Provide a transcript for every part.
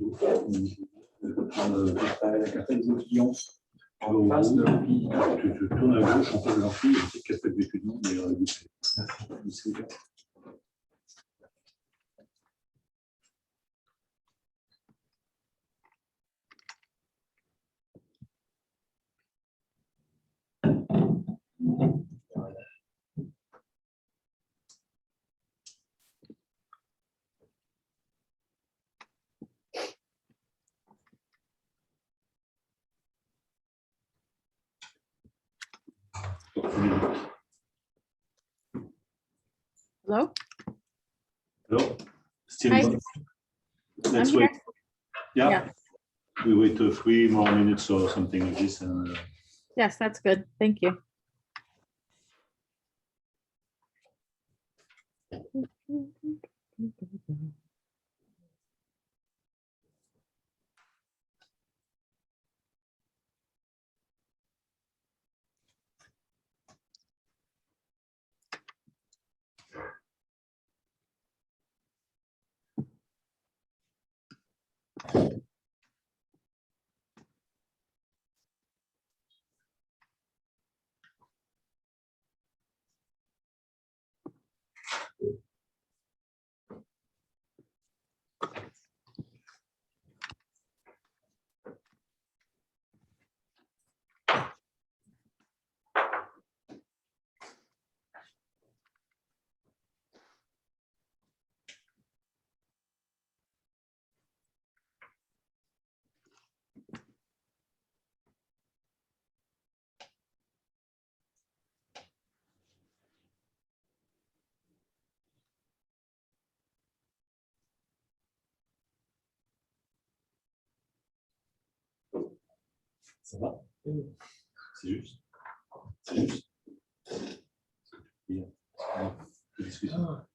la carte des étudiants en face de l'amphi. Tu tournes à gauche en face de l'amphi, et c'est carte des étudiants. Merci. Hello? Hello? Still Hi. Let's I'm wait. here. Yeah. Yeah. We wait 3 more minutes or something like this. And, Yes, that's good. Thank you. ça va? C'est juste. C'est juste. Discussion.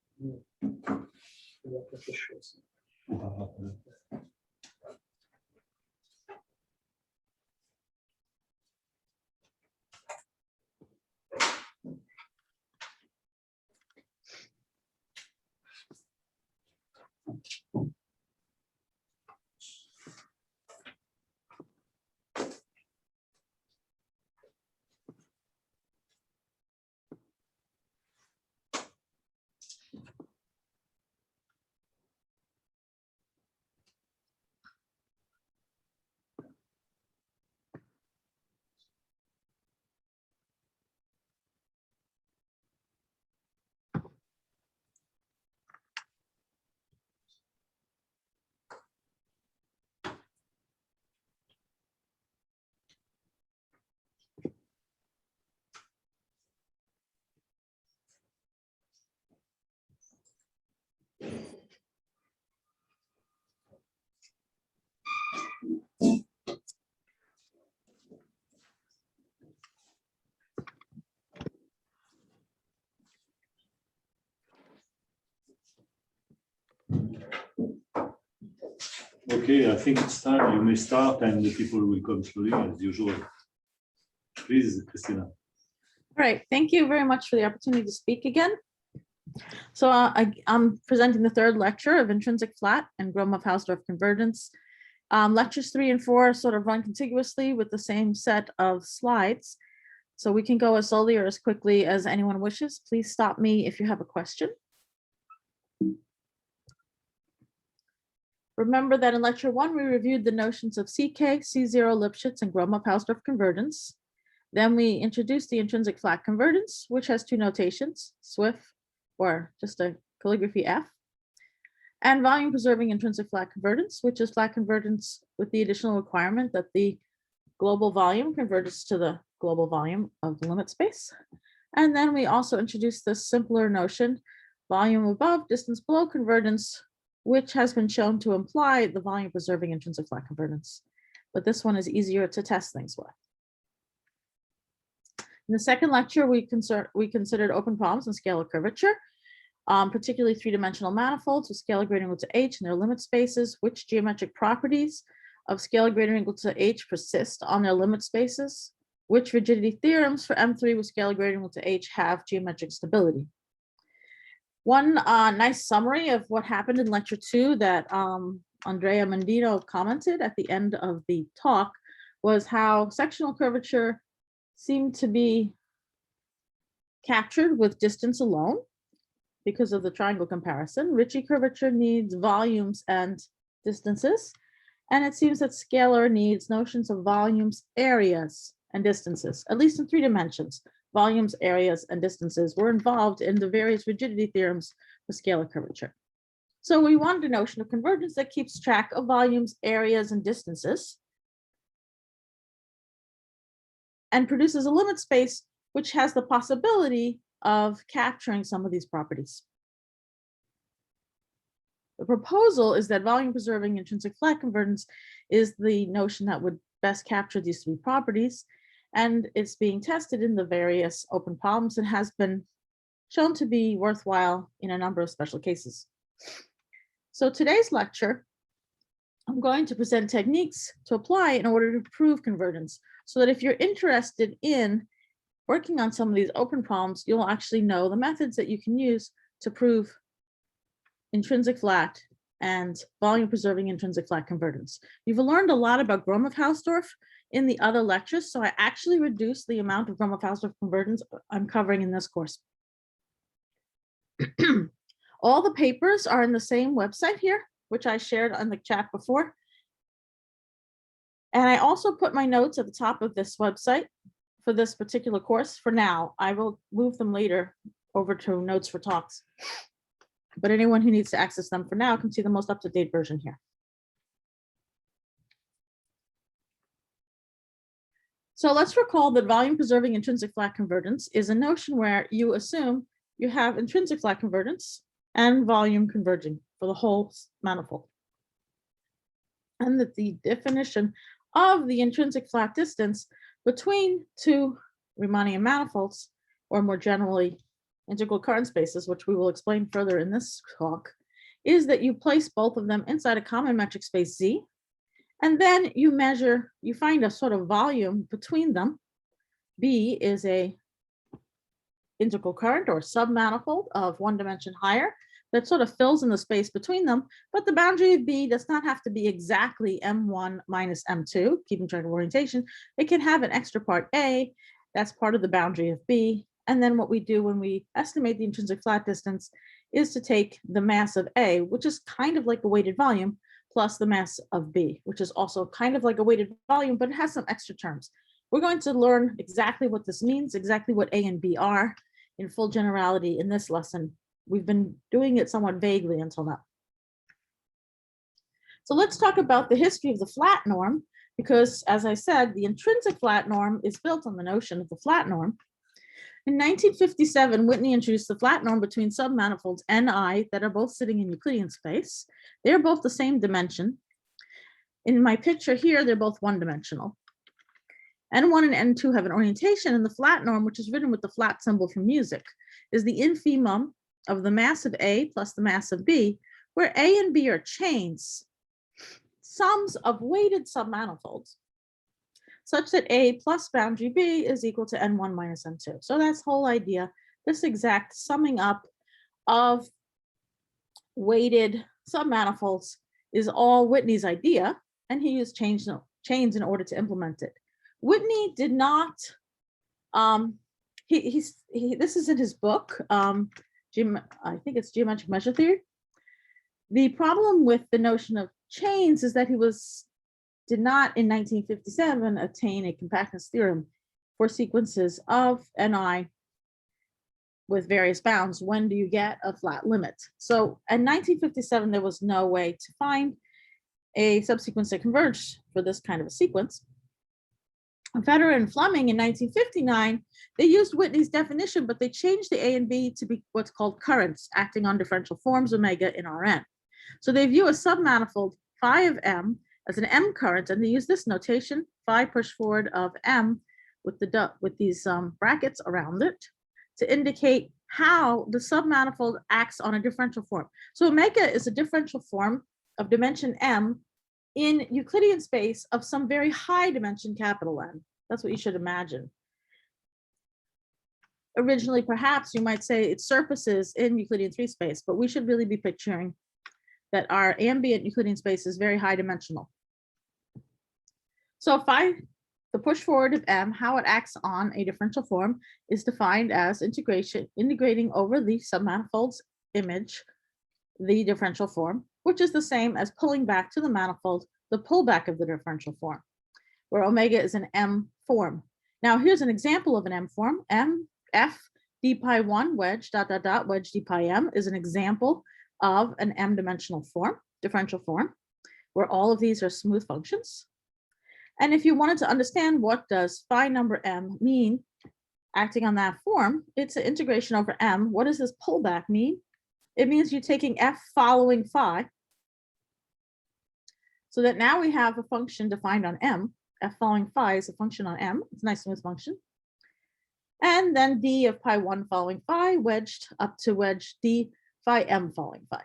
Okay, I think it's time. You may start and the people will come slowly as usual. Please, Christina. All right. Thank you very much for the opportunity to speak again. So I'm presenting the third lecture of Intrinsic Flat and Gromov-Hausdorff Convergence. Lectures 3 and 4 sort of run contiguously with the same set of slides. So we can go as slowly or as quickly as anyone wishes. Please stop me if you have a question. Remember that in lecture 1, we reviewed the notions of CK, C0, Lipschitz, and Gromov-Hausdorff convergence. Then we introduced the intrinsic flat convergence, which has 2 notations, SWIFT, or just a calligraphy F, and volume preserving intrinsic flat convergence, which is flat convergence with the additional requirement that the global volume converges to the global volume of the limit space. And then we also introduced this simpler notion, volume above, distance below convergence, which has been shown to imply the volume preserving intrinsic flat convergence. But this one is easier to test things with. In the second lecture, we considered open problems in scalar curvature, particularly 3-dimensional manifolds with scalar gradient equal to h and their limit spaces, which geometric properties of scalar gradient equal to h persist on their limit spaces, which rigidity theorems for M3 with scalar gradient equal to h have geometric stability. One nice summary of what happened in lecture 2 that Andrea Mendino commented at the end of the talk was how sectional curvature seemed to be captured with distance alone because of the triangle comparison. Ritchie curvature needs volumes and distances. And it seems that scalar needs notions of volumes, areas, and distances, at least in 3 dimensions. Volumes, areas, and distances were involved in the various rigidity theorems for scalar curvature. So we wanted a notion of convergence that keeps track of volumes, areas, and distances, and produces a limit space which has the possibility of capturing some of these properties. The proposal is that volume-preserving intrinsic flat convergence is the notion that would best capture these 3 properties, and it's being tested in the various open problems and has been shown to be worthwhile in a number of special cases. So today's lecture, I'm going to present techniques to apply in order to prove convergence, so that if you're interested in working on some of these open problems, you'll actually know the methods that you can use to prove intrinsic flat and volume preserving intrinsic flat convergence. You've learned a lot about Gromov-Hausdorff in the other lectures, so I actually reduced the amount of Gromov-Hausdorff convergence I'm covering in this course. All the papers are in the same website here, which I shared on the chat before. And I also put my notes at the top of this website for this particular course for now. I will move them later over to notes for talks. But anyone who needs to access them for now can see the most up-to-date version here. So let's recall that volume-preserving intrinsic flat convergence is a notion where you assume you have intrinsic flat convergence and volume converging for the whole manifold. And that the definition of the intrinsic flat distance between 2 Riemannian manifolds, or more generally, integral current spaces, which we will explain further in this talk, is that you place both of them inside a common metric space Z, and then you measure, you find a sort of volume between them. B is a integral current or submanifold of 1 dimension higher that sort of fills in the space between them, but the boundary of B does not have to be exactly M1 minus M2, keeping track of orientation. It can have an extra part A, that's part of the boundary of B. And then what we do when we estimate the intrinsic flat distance is to take the mass of A, which is kind of like a weighted volume, plus the mass of B, which is also kind of like a weighted volume, but it has some extra terms. We're going to learn exactly what this means, exactly what A and B are in full generality in this lesson. We've been doing it somewhat vaguely until now. So let's talk about the history of the flat norm, because as I said, the intrinsic flat norm is built on the notion of the flat norm. In 1957, Whitney introduced the flat norm between submanifolds Ni that are both sitting in Euclidean space. They're both the same dimension. In my picture here, they're both 1-dimensional. N1 and N2 have an orientation, and the flat norm, which is written with the flat symbol from music, is the infimum of the mass of A plus the mass of B, where A and B are chains, sums of weighted submanifolds, such that A plus boundary B is equal to N1 minus N2. So that's the whole idea, this exact summing up of weighted submanifolds is all Whitney's idea, and he used chains in order to implement it. Whitney did not, this is in his book, I think it's Geometric Measure Theory. The problem with the notion of chains is that he did not in 1957 attain a compactness theorem for sequences of Ni with various bounds. When do you get a flat limit? So in 1957, there was no way to find a subsequence that converged for this kind of a sequence. Federer and Fleming in 1959, they used Whitney's definition, but they changed the A and B to be what's called currents acting on differential forms omega in Rn. So they view a submanifold phi of M as an M current, and they use this notation, phi push forward of M with these brackets around it to indicate how the submanifold acts on a differential form. So omega is a differential form of dimension M in Euclidean space of some very high dimension capital N. That's what you should imagine. Originally, perhaps you might say it surfaces in Euclidean 3 space, but we should really be picturing that our ambient Euclidean space is very high dimensional. So the push forward of M, how it acts on a differential form is defined as integrating over the submanifold's image, the differential form, which is the same as pulling back to the manifold, the pullback of the differential form, where omega is an M form. Now here's an example of an M form. F d pi 1 wedge wedge d pi m is an example of an M dimensional form, differential form, where all of these are smooth functions. And if you wanted to understand what does phi number M mean acting on that form, it's an integration over M. What does this pullback mean? It means you're taking F following phi, so that now we have a function defined on M. F following phi is a function on M. It's a nice smooth function. And then d of pi 1 following phi wedged up to wedge d phi m following phi,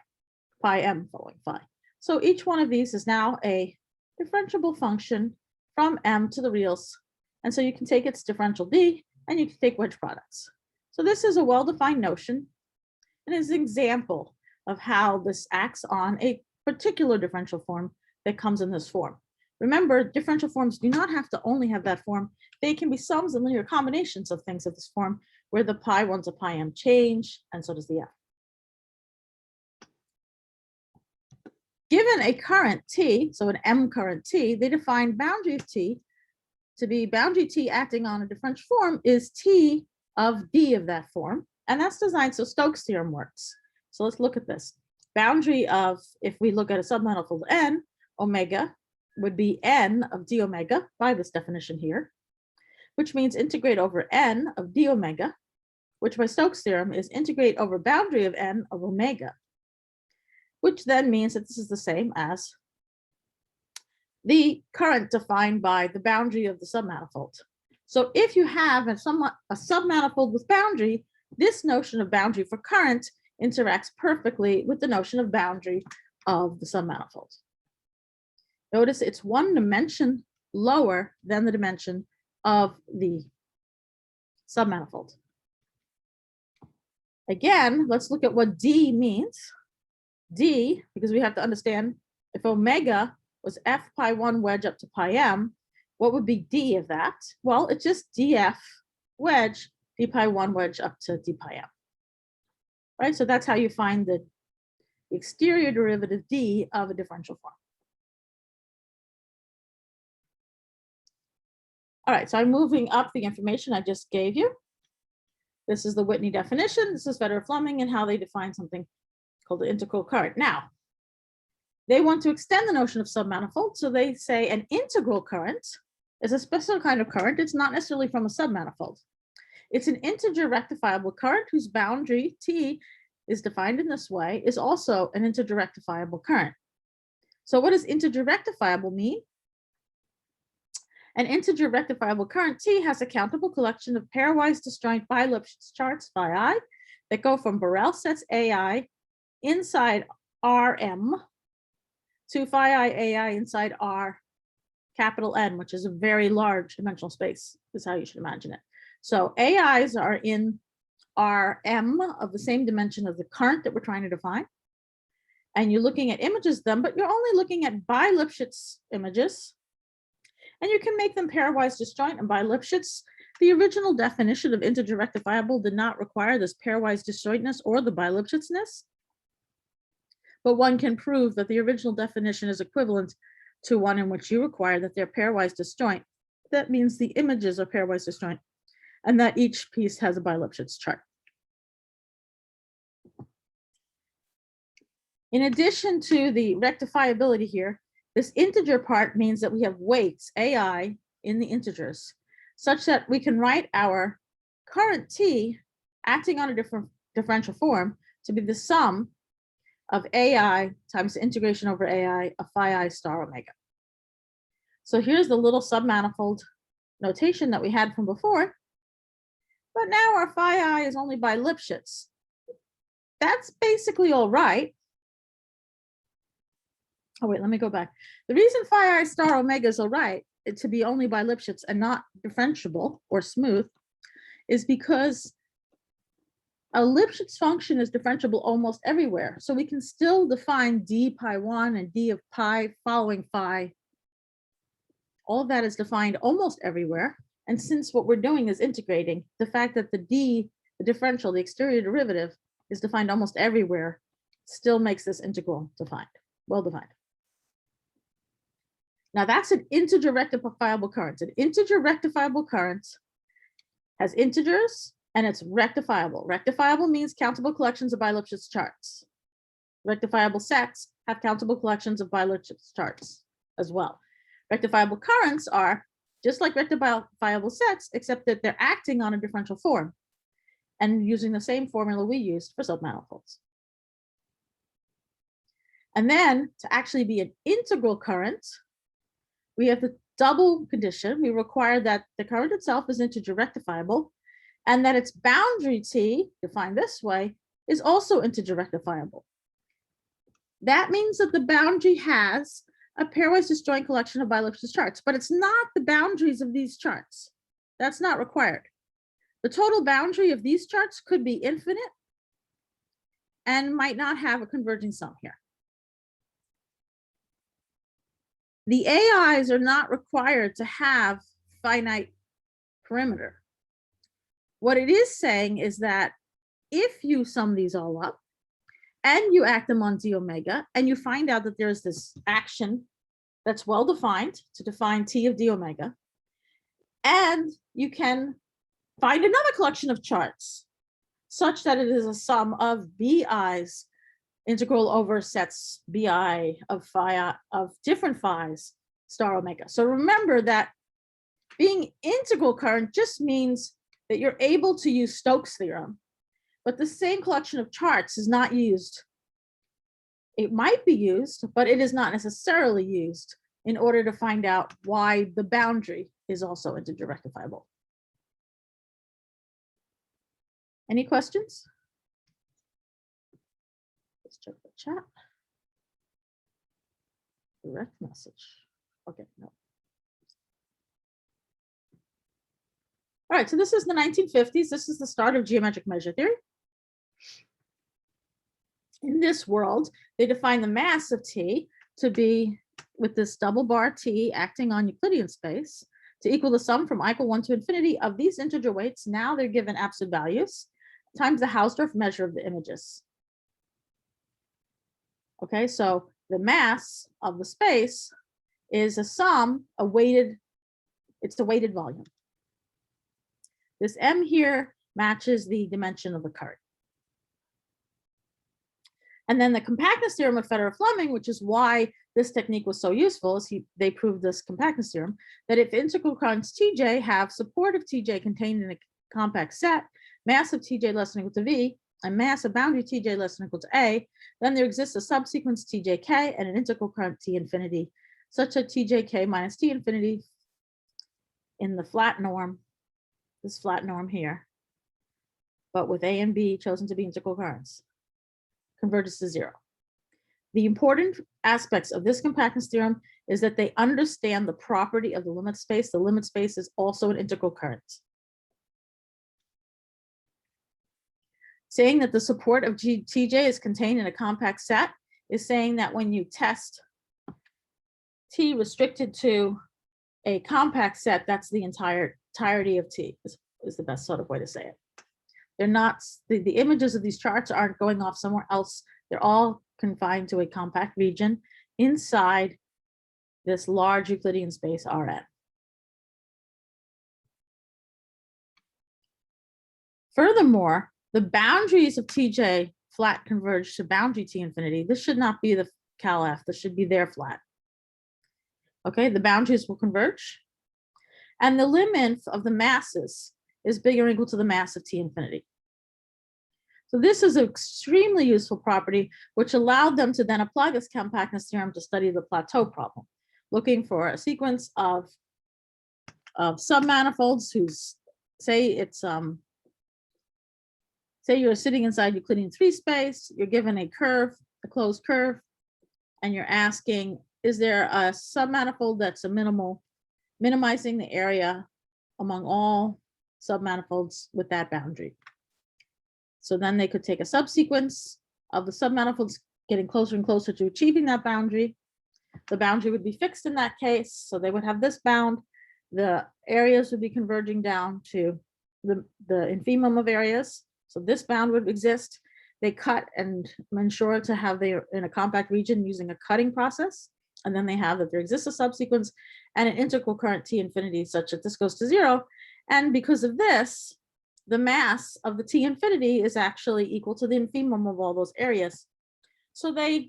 pi m following phi. So each one of these is now a differentiable function from M to the reals. And so you can take its differential d and you can take wedge products. So this is a well-defined notion and is an example of how this acts on a particular differential form that comes in this form. Remember, differential forms do not have to only have that form. They can be sums and linear combinations of things of this form, where the pi 1 to pi m change, and so does the F. Given a current T, so an M current T, they define boundary of T to be boundary T acting on a differential form is T of D of that form. And that's designed so Stokes' theorem works. So let's look at this. Boundary of, if we look at a submanifold N, omega would be N of D omega by this definition here, which means integrate over N of D omega, which by Stokes' theorem is integrate over boundary of N of omega, which then means that this is the same as the current defined by the boundary of the submanifold. So if you have a submanifold with boundary, this notion of boundary for current interacts perfectly with the notion of boundary of the submanifold. Notice it's one dimension lower than the dimension of the submanifold. Again, let's look at what D means. D, because we have to understand if omega was F pi 1 wedge up to pi m, what would be D of that? Well, it's just dF wedge d pi 1 wedge up to d pi m. Right, so that's how you find the exterior derivative D of a differential form. All right, so I'm moving up the information I just gave you. This is the Whitney definition. This is Federer-Fleming and how they define something called the integral current. Now, they want to extend the notion of submanifold, so they say an integral current is a special kind of current. It's not necessarily from a submanifold. It's an integer rectifiable current whose boundary T is defined in this way, is also an integer rectifiable current. So what does integer rectifiable mean? An integer rectifiable current T has a countable collection of pairwise disjoint bi-Lipschitz charts phi I that go from Borel sets AI inside Rm to phi I AI inside R capital N, which is a very large dimensional space, is how you should imagine it. So AIs are in Rm of the same dimension of the current that we're trying to define. And you're looking at images of them, but you're only looking at bi-Lipschitz images. And you can make them pairwise disjoint, and by Lipschitz, the original definition of integer rectifiable did not require this pairwise disjointness or the bi-Lipschitzness. But one can prove that the original definition is equivalent to one in which you require that they're pairwise disjoint. That means the images are pairwise disjoint, and that each piece has a bi-Lipschitz chart. In addition to the rectifiability here, this integer part means that we have weights, AI, in the integers, such that we can write our current T acting on a different differential form to be the sum of AI times the integration over AI of phi I star omega. So here's the little submanifold notation that we had from before, but now our phi I is only by Lipschitz. That's basically all right. Oh, wait, let me go back. The reason phi I star omega is all right to be only by Lipschitz and not differentiable or smooth is because A Lipschitz function is differentiable almost everywhere. So we can still define d pi 1 and d of pi following phi. All of that is defined almost everywhere. And since what we're doing is integrating, the fact that the d, the differential, the exterior derivative, is defined almost everywhere still makes this integral defined, well defined. Now that's an integer rectifiable current. An integer rectifiable current has integers and it's rectifiable. Rectifiable means countable collections of bi-Lipschitz charts. Rectifiable sets have countable collections of bi-Lipschitz charts as well. Rectifiable currents are just like rectifiable sets, except that they're acting on a differential form and using the same formula we used for submanifolds. And then to actually be an integral current, we have the double condition. We require that the current itself is integer rectifiable and that its boundary T, defined this way, is also integer rectifiable. That means that the boundary has a pairwise disjoint collection of bi-Lipschitz charts, but it's not the boundaries of these charts. That's not required. The total boundary of these charts could be infinite and might not have a converging sum here. The AIs are not required to have finite perimeter. What it is saying is that if you sum these all up and you act them on d omega and you find out that there's this action that's well defined to define t of d omega, and you can find another collection of charts such that it is a sum of bi's integral over sets bi of phi of different phi's star omega. So remember that being integral current just means that you're able to use Stokes' theorem, but the same collection of charts is not used. It might be used, but it is not necessarily used in order to find out why the boundary is also integer rectifiable. Any questions? Let's check the chat. Direct message. Okay, no. All right, so this is the 1950s. This is the start of geometric measure theory. In this world, they define the mass of T to be with this double bar T acting on Euclidean space to equal the sum from I = 1 to infinity of these integer weights. Now they're given absolute values times the Hausdorff measure of the images. Okay, so the mass of the space is a sum, it's the weighted volume. This M here matches the dimension of the current. And then the compactness theorem of Federer-Fleming, which is why this technique was so useful, is they proved this compactness theorem, that if integral currents Tj have support of Tj contained in a compact set, mass of Tj less than or equal to V, and mass of boundary Tj less than or equal to A, then there exists a subsequence Tjk and an integral current T infinity, such that Tjk minus T infinity in the flat norm, this flat norm here, but with A and B chosen to be integral currents, converges to 0. The important aspects of this compactness theorem is that they understand the property of the limit space. The limit space is also an integral current. Saying that the support of Tj is contained in a compact set is saying that when you test T restricted to a compact set, that's the entirety of T, is the best sort of way to say it. They're not, the images of these charts aren't going off somewhere else. They're all confined to a compact region inside this large Euclidean space Rn. Furthermore, the boundaries of Tj flat converge to boundary T infinity. This should not be the cal F, this should be their flat. Okay, the boundaries will converge. And the limit of the masses is bigger or equal to the mass of T infinity. So this is an extremely useful property, which allowed them to then apply this compactness theorem to study the plateau problem, looking for a sequence of submanifolds whose, say you're sitting inside Euclidean 3 space, you're given a curve, a closed curve, and you're asking, is there a submanifold that's minimizing the area among all submanifolds with that boundary? So then they could take a subsequence of the submanifolds getting closer and closer to achieving that boundary. The boundary would be fixed in that case. So they would have this bound. The areas would be converging down to the infimum of areas. So this bound would exist. They cut and ensure to have they in a compact region using a cutting process. And then they have that there exists a subsequence and an integral current T infinity such that this goes to 0. And because of this, the mass of the T infinity is actually equal to the infimum of all those areas. So they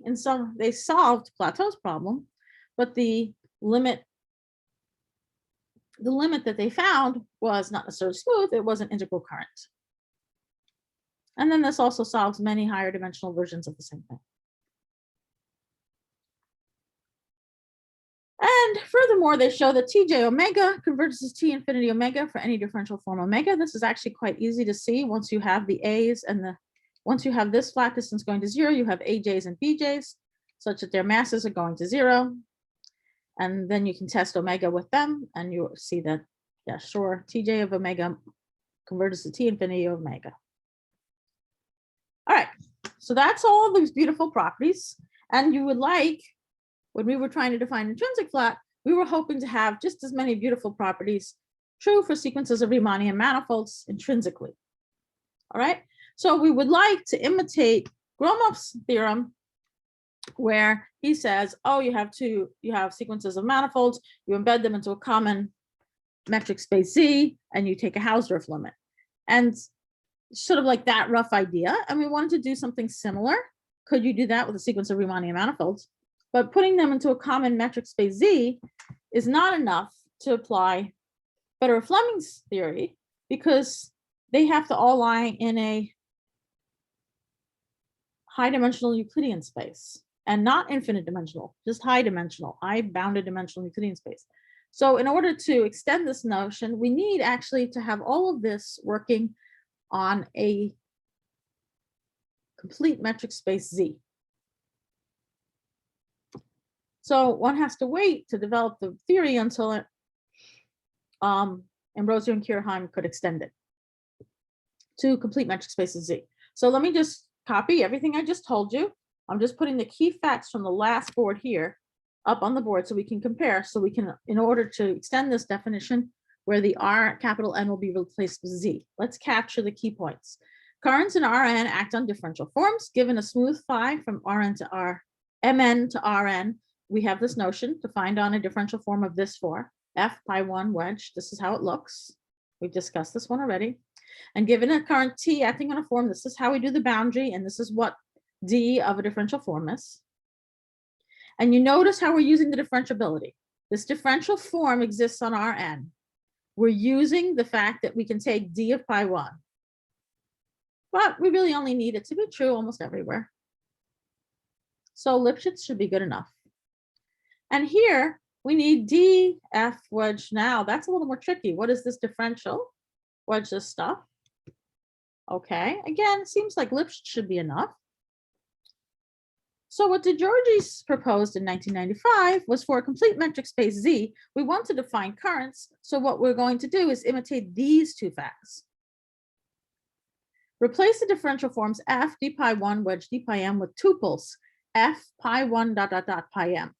solved Plateau's problem, but the limit that they found was not necessarily smooth, it was an integral current. And then this also solves many higher dimensional versions of the same thing. And furthermore, they show that Tj omega converges to T infinity omega for any differential form omega. This is actually quite easy to see once you have the A's and once you have this flat distance going to 0, you have AJs and BJs such that their masses are going to 0. And then you can test omega with them and you'll see that, yeah, sure, Tj of omega converges to T infinity omega. All right, so that's all these beautiful properties. And you would like, when we were trying to define intrinsic flat, we were hoping to have just as many beautiful properties true for sequences of Riemannian manifolds intrinsically. All right, so we would like to imitate Gromov's theorem, where he says, oh, you have sequences of manifolds, you embed them into a common metric space Z, and you take a Hausdorff limit. And sort of like that rough idea. And we wanted to do something similar. Could you do that with a sequence of Riemannian manifolds? But putting them into a common metric space Z is not enough to apply Federer-Fleming's theory, because they have to all lie in a high dimensional Euclidean space, and not infinite dimensional, just high dimensional, high bounded dimensional Euclidean space. So in order to extend this notion, we need actually to have all of this working on a complete metric space Z. So one has to wait to develop the theory until Ambrosio and Kirchheim could extend it to complete metric spaces Z. So let me just copy everything I just told you. I'm just putting the key facts from the last board here up on the board so we can compare. So we can, in order to extend this definition, where the R capital N will be replaced with Z. Let's capture the key points. Currents in Rn act on differential forms. Given a smooth phi from Rn to R, Mn to Rn, we have this notion to find on a differential form of this form, F pi 1 wedge. This is how it looks. We've discussed this one already. And given a current T acting on a form, this is how we do the boundary, and this is what D of a differential form is. And you notice how we're using the differentiability. This differential form exists on Rn. We're using the fact that we can take D of pi 1. But we really only need it to be true almost everywhere. So Lipschitz should be good enough. And here we need df wedge now. That's a little more tricky. What is this differential? Wedge this stuff. Okay, again, it seems like Lipschitz should be enough. So what De Giorgi's proposed in 1995 was for a complete metric space Z, we want to define currents. So what we're going to do is imitate these two facts. Replace the differential forms F d pi 1 wedge d pi m with tuples F pi 1 dot dot dot pi m,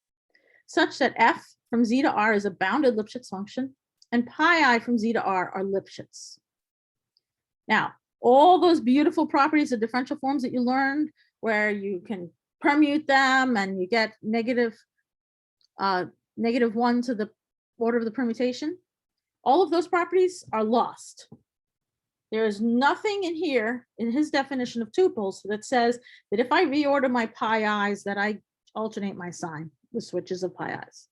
such that F from Z to R is a bounded Lipschitz function and pi I from Z to R are Lipschitz. Now, all those beautiful properties of differential forms that you learned, where you can permute them and you get negative 1 to the order of the permutation, all of those properties are lost. There is nothing in here in his definition of tuples that says that if I reorder my pi i's that I alternate my sign with switches of pi i's.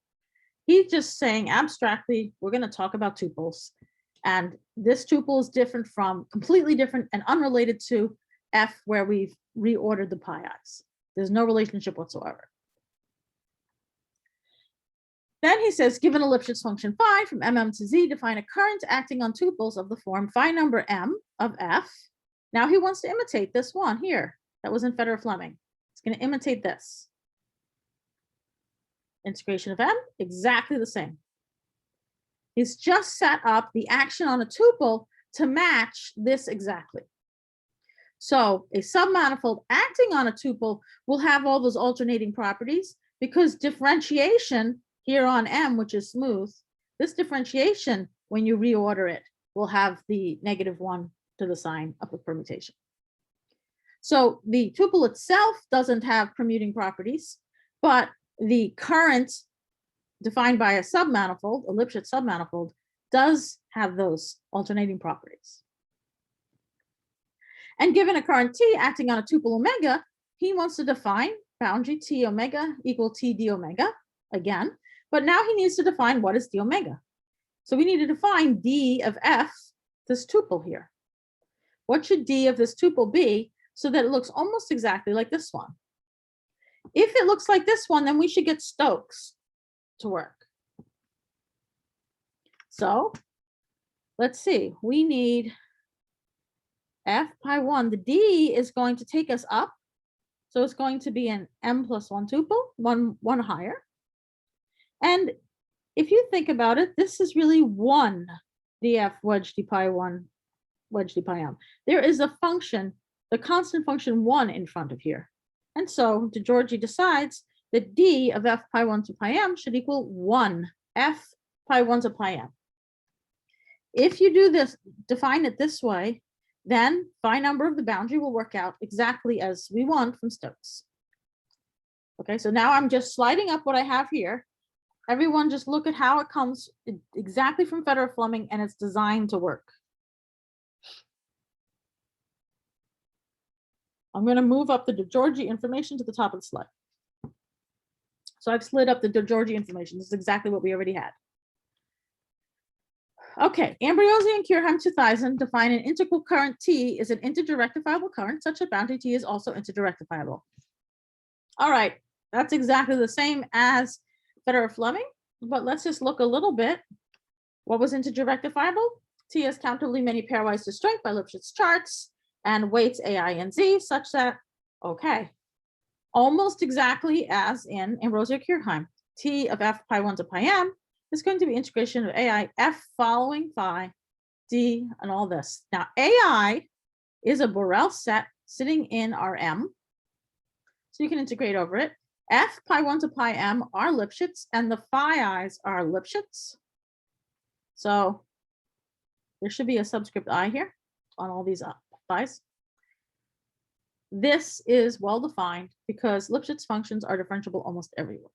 He's just saying abstractly, we're going to talk about tuples, and this tuple is different from, completely different and unrelated to F, where we've reordered the pi i's. There's no relationship whatsoever. Then he says, given a Lipschitz function phi from mm to z, define a current acting on tuples of the form phi number m of f. Now he wants to imitate this one here that was in Federer-Fleming. He's going to imitate this. Integration of m, exactly the same. He's just set up the action on a tuple to match this exactly. So a submanifold acting on a tuple will have all those alternating properties because differentiation here on M, which is smooth, this differentiation, when you reorder it, will have the -1 to the sign of the permutation. So the tuple itself doesn't have permuting properties, but the current defined by a submanifold, a Lipschitz submanifold, does have those alternating properties. And given a current T acting on a tuple omega, he wants to define boundary T omega equal T d omega again, but now he needs to define what is d omega. So we need to define d of f, this tuple here. What should d of this tuple be so that it looks almost exactly like this one? If it looks like this one, then we should get Stokes to work. So let's see, we need f pi 1, the d is going to take us up. So it's going to be an m plus 1 tuple, one higher. And if you think about it, this is really 1 df wedge d pi 1 wedge d pi m. There is a function, the constant function 1 in front of here. And so DeGiorgi decides that d of f pi 1 to pi m should equal 1 f pi 1 to pi m. If you do this, define it this way, then phi number of the boundary will work out exactly as we want from Stokes. Okay, so now I'm just sliding up what I have here. Everyone just look at how it comes exactly from Federer-Fleming, and it's designed to work. I'm going to move up the DeGiorgi information to the top of the slide. So I've slid up the DeGiorgi information. This is exactly what we already had. Okay, Ambrosio and Kirchheim 2000 define an integral current T is an integer rectifiable current such that boundary T is also integer rectifiable. All right, that's exactly the same as Federer-Fleming, but let's just look a little bit. What was integer rectifiable? T has countably many pairwise disjoint by Lipschitz charts and weights AI and Z such that, okay, almost exactly as in Ambrosio-Kirchheim, T of f pi 1 to pi m is going to be integration of AI f following phi d and all this. Now AI is a Borel set sitting in our M, so you can integrate over it. F pi 1 to pi m are Lipschitz and the phi i's are Lipschitz. So there should be a subscript I here on all these phi's. This is well defined because Lipschitz functions are differentiable almost everywhere.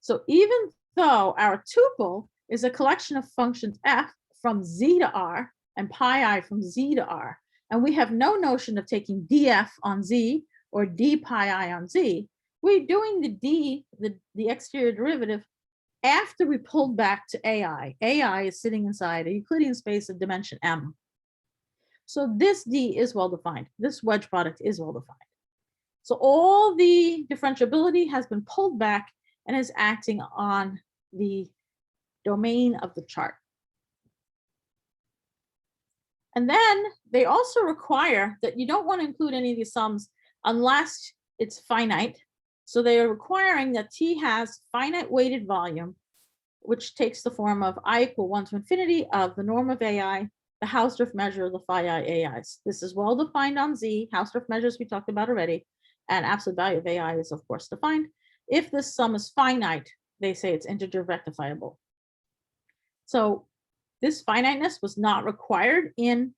So even though our tuple is a collection of functions f from z to r and pi I from z to r, and we have no notion of taking df on z or d pi I on z, we're doing the exterior derivative after we pulled back to AI. AI is sitting inside a Euclidean space of dimension m. So this d is well defined. This wedge product is well defined. So all the differentiability has been pulled back and is acting on the domain of the chart. And then they also require that you don't want to include any of these sums unless it's finite. So they are requiring that T has finite weighted volume, which takes the form of I equal 1 to infinity of the norm of AI, the Hausdorff measure of the phi I AIs. This is well defined on Z. Hausdorff measures we talked about already, and absolute value of AI is of course defined. If this sum is finite, they say it's integer rectifiable. So this finiteness was not required in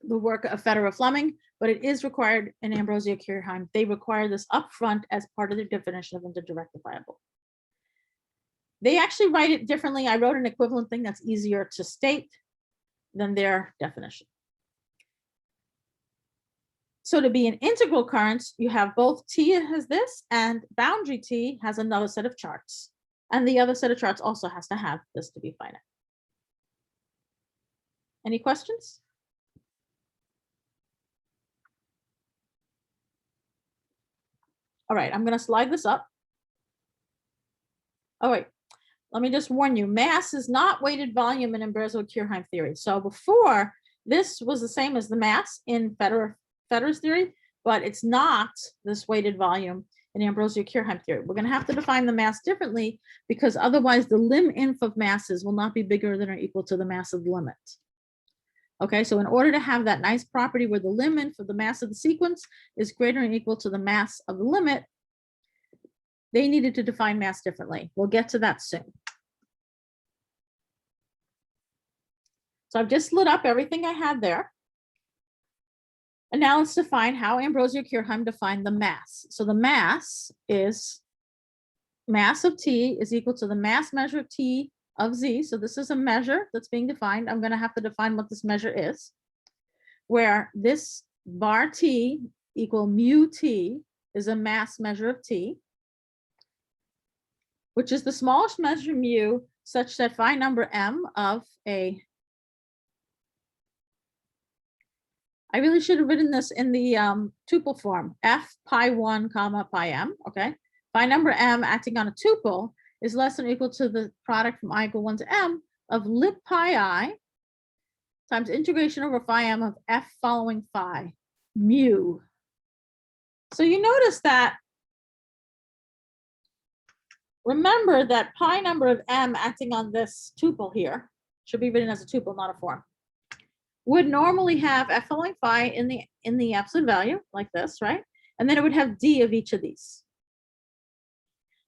the work of Federer-Fleming, but it is required in Ambrosio-Kirchheim. They require this upfront as part of their definition of integer rectifiable. They actually write it differently. I wrote an equivalent thing that's easier to state than their definition. So to be an integral current, you have both T has this and boundary T has another set of charts. And the other set of charts also has to have this to be finite. Any questions? All right, I'm going to slide this up. Oh, wait, let me just warn you, mass is not weighted volume in Ambrosio-Kirchheim theory. So before, this was the same as the mass in Federer's theory, but it's not this weighted volume in Ambrosio-Kirchheim theory. We're going to have to define the mass differently because otherwise the lim inf of masses will not be bigger than or equal to the mass of the limit. Okay, so in order to have that nice property where the limit for the mass of the sequence is greater than or equal to the mass of the limit, they needed to define mass differently. We'll get to that soon. So I've just lit up everything I had there. And now let's define how Ambrosio-Kirchheim defined the mass. So the mass is mass of T is equal to the mass measure of T of Z. So this is a measure that's being defined. I'm going to have to define what this measure is, where this bar T equal mu T is a mass measure of T, which is the smallest measure mu such that phi number M of a, I really should have written this in the tuple form, F pi 1 comma pi M, okay? Phi number M acting on a tuple is less than or equal to the product from I equal 1 to M of lib pi I times integration over phi M of F following phi mu. So you notice that, remember that pi number of M acting on this tuple here, should be written as a tuple, not a form, would normally have F following phi in the absolute value like this, right? And then it would have D of each of these.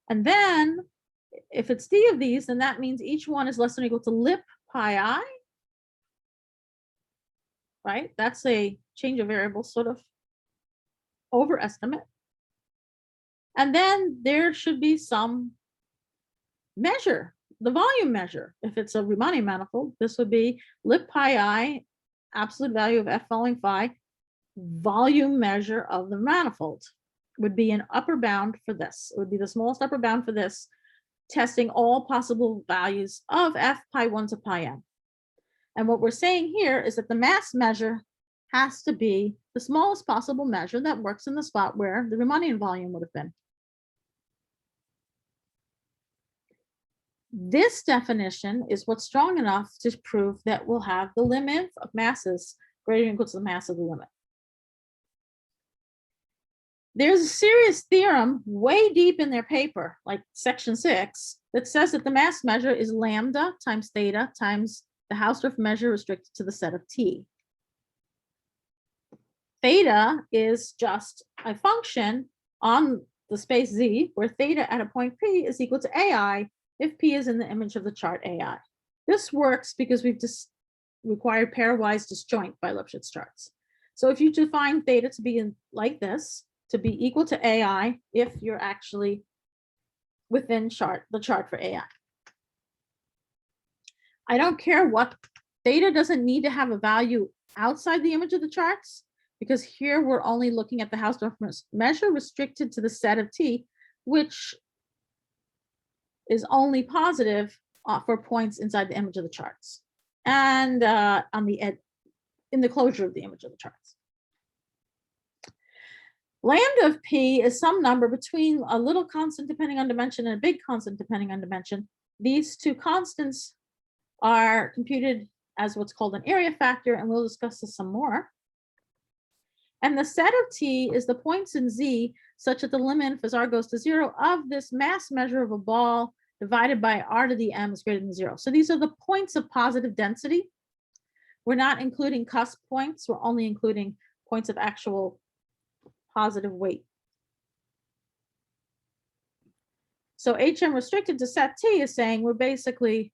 And then if it's D of these, then that means each one is less than or equal to lib pi I, right? That's a change of variable sort of overestimate. And then there should be some measure, the volume measure. If it's a Riemannian manifold, this would be lib pi I, absolute value of F following phi, volume measure of the manifold would be an upper bound for this. It would be the smallest upper bound for this, testing all possible values of F pi 1 to pi M. And what we're saying here is that the mass measure has to be the smallest possible measure that works in the spot where the Riemannian volume would have been. This definition is what's strong enough to prove that we'll have the limit of masses greater than or equal to the mass of the limit. There's a serious theorem way deep in their paper, like section 6, that says that the mass measure is lambda times theta times the Hausdorff measure restricted to the set of T. Theta is just a function on the space Z, where theta at a point P is equal to AI if P is in the image of the chart AI. This works because we've just required pairwise disjoint by Lipschitz charts. So if you define theta to be like this, to be equal to AI if you're actually within the chart for AI. I don't care what, theta doesn't need to have a value outside the image of the charts, because here we're only looking at the Hausdorff measure restricted to the set of T, which is only positive for points inside the image of the charts and in the closure of the image of the charts. Lambda of P is some number between a little constant depending on dimension and a big constant depending on dimension. These two constants are computed as what's called an area factor, and we'll discuss this some more. And the set of T is the points in Z such that the limit as R goes to 0 of this mass measure of a ball divided by R to the M is greater than 0. So these are the points of positive density. We're not including cusp points. We're only including points of actual positive weight. So HM restricted to set T is saying we're basically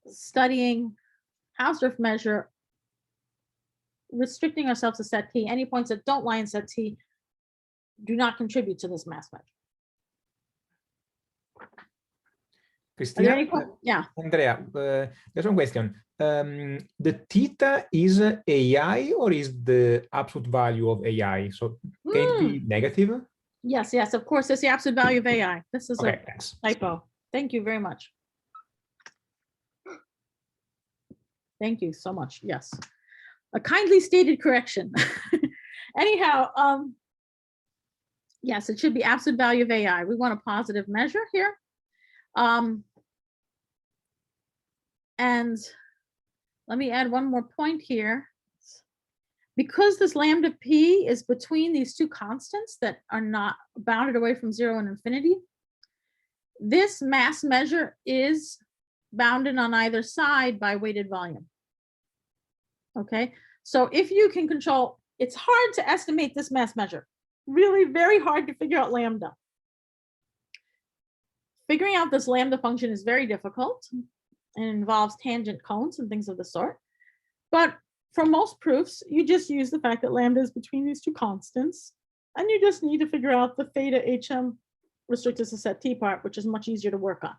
studying Hausdorff measure, restricting ourselves to set T. Any points that don't lie in set T do not contribute to this mass measure. Christina, yeah. Andrea, there's one question. The theta is AI or is the absolute value of AI? So can it be negative? Yes, yes, of course, it's the absolute value of AI. This is okay, a thanks. typo. Thank you very much. Thank you so much. Yes. A kindly stated correction. Anyhow, yes, it should be absolute value of AI. We want a positive measure here. And let me add one more point here. Because this lambda P is between these two constants that are not bounded away from 0 and infinity, this mass measure is bounded on either side by weighted volume. Okay, so if you can control, it's hard to estimate this mass measure. Really very hard to figure out lambda. Figuring out this lambda function is very difficult and involves tangent cones and things of the sort. But for most proofs, you just use the fact that lambda is between these two constants, and you just need to figure out the theta HM restricted to set T part, which is much easier to work on.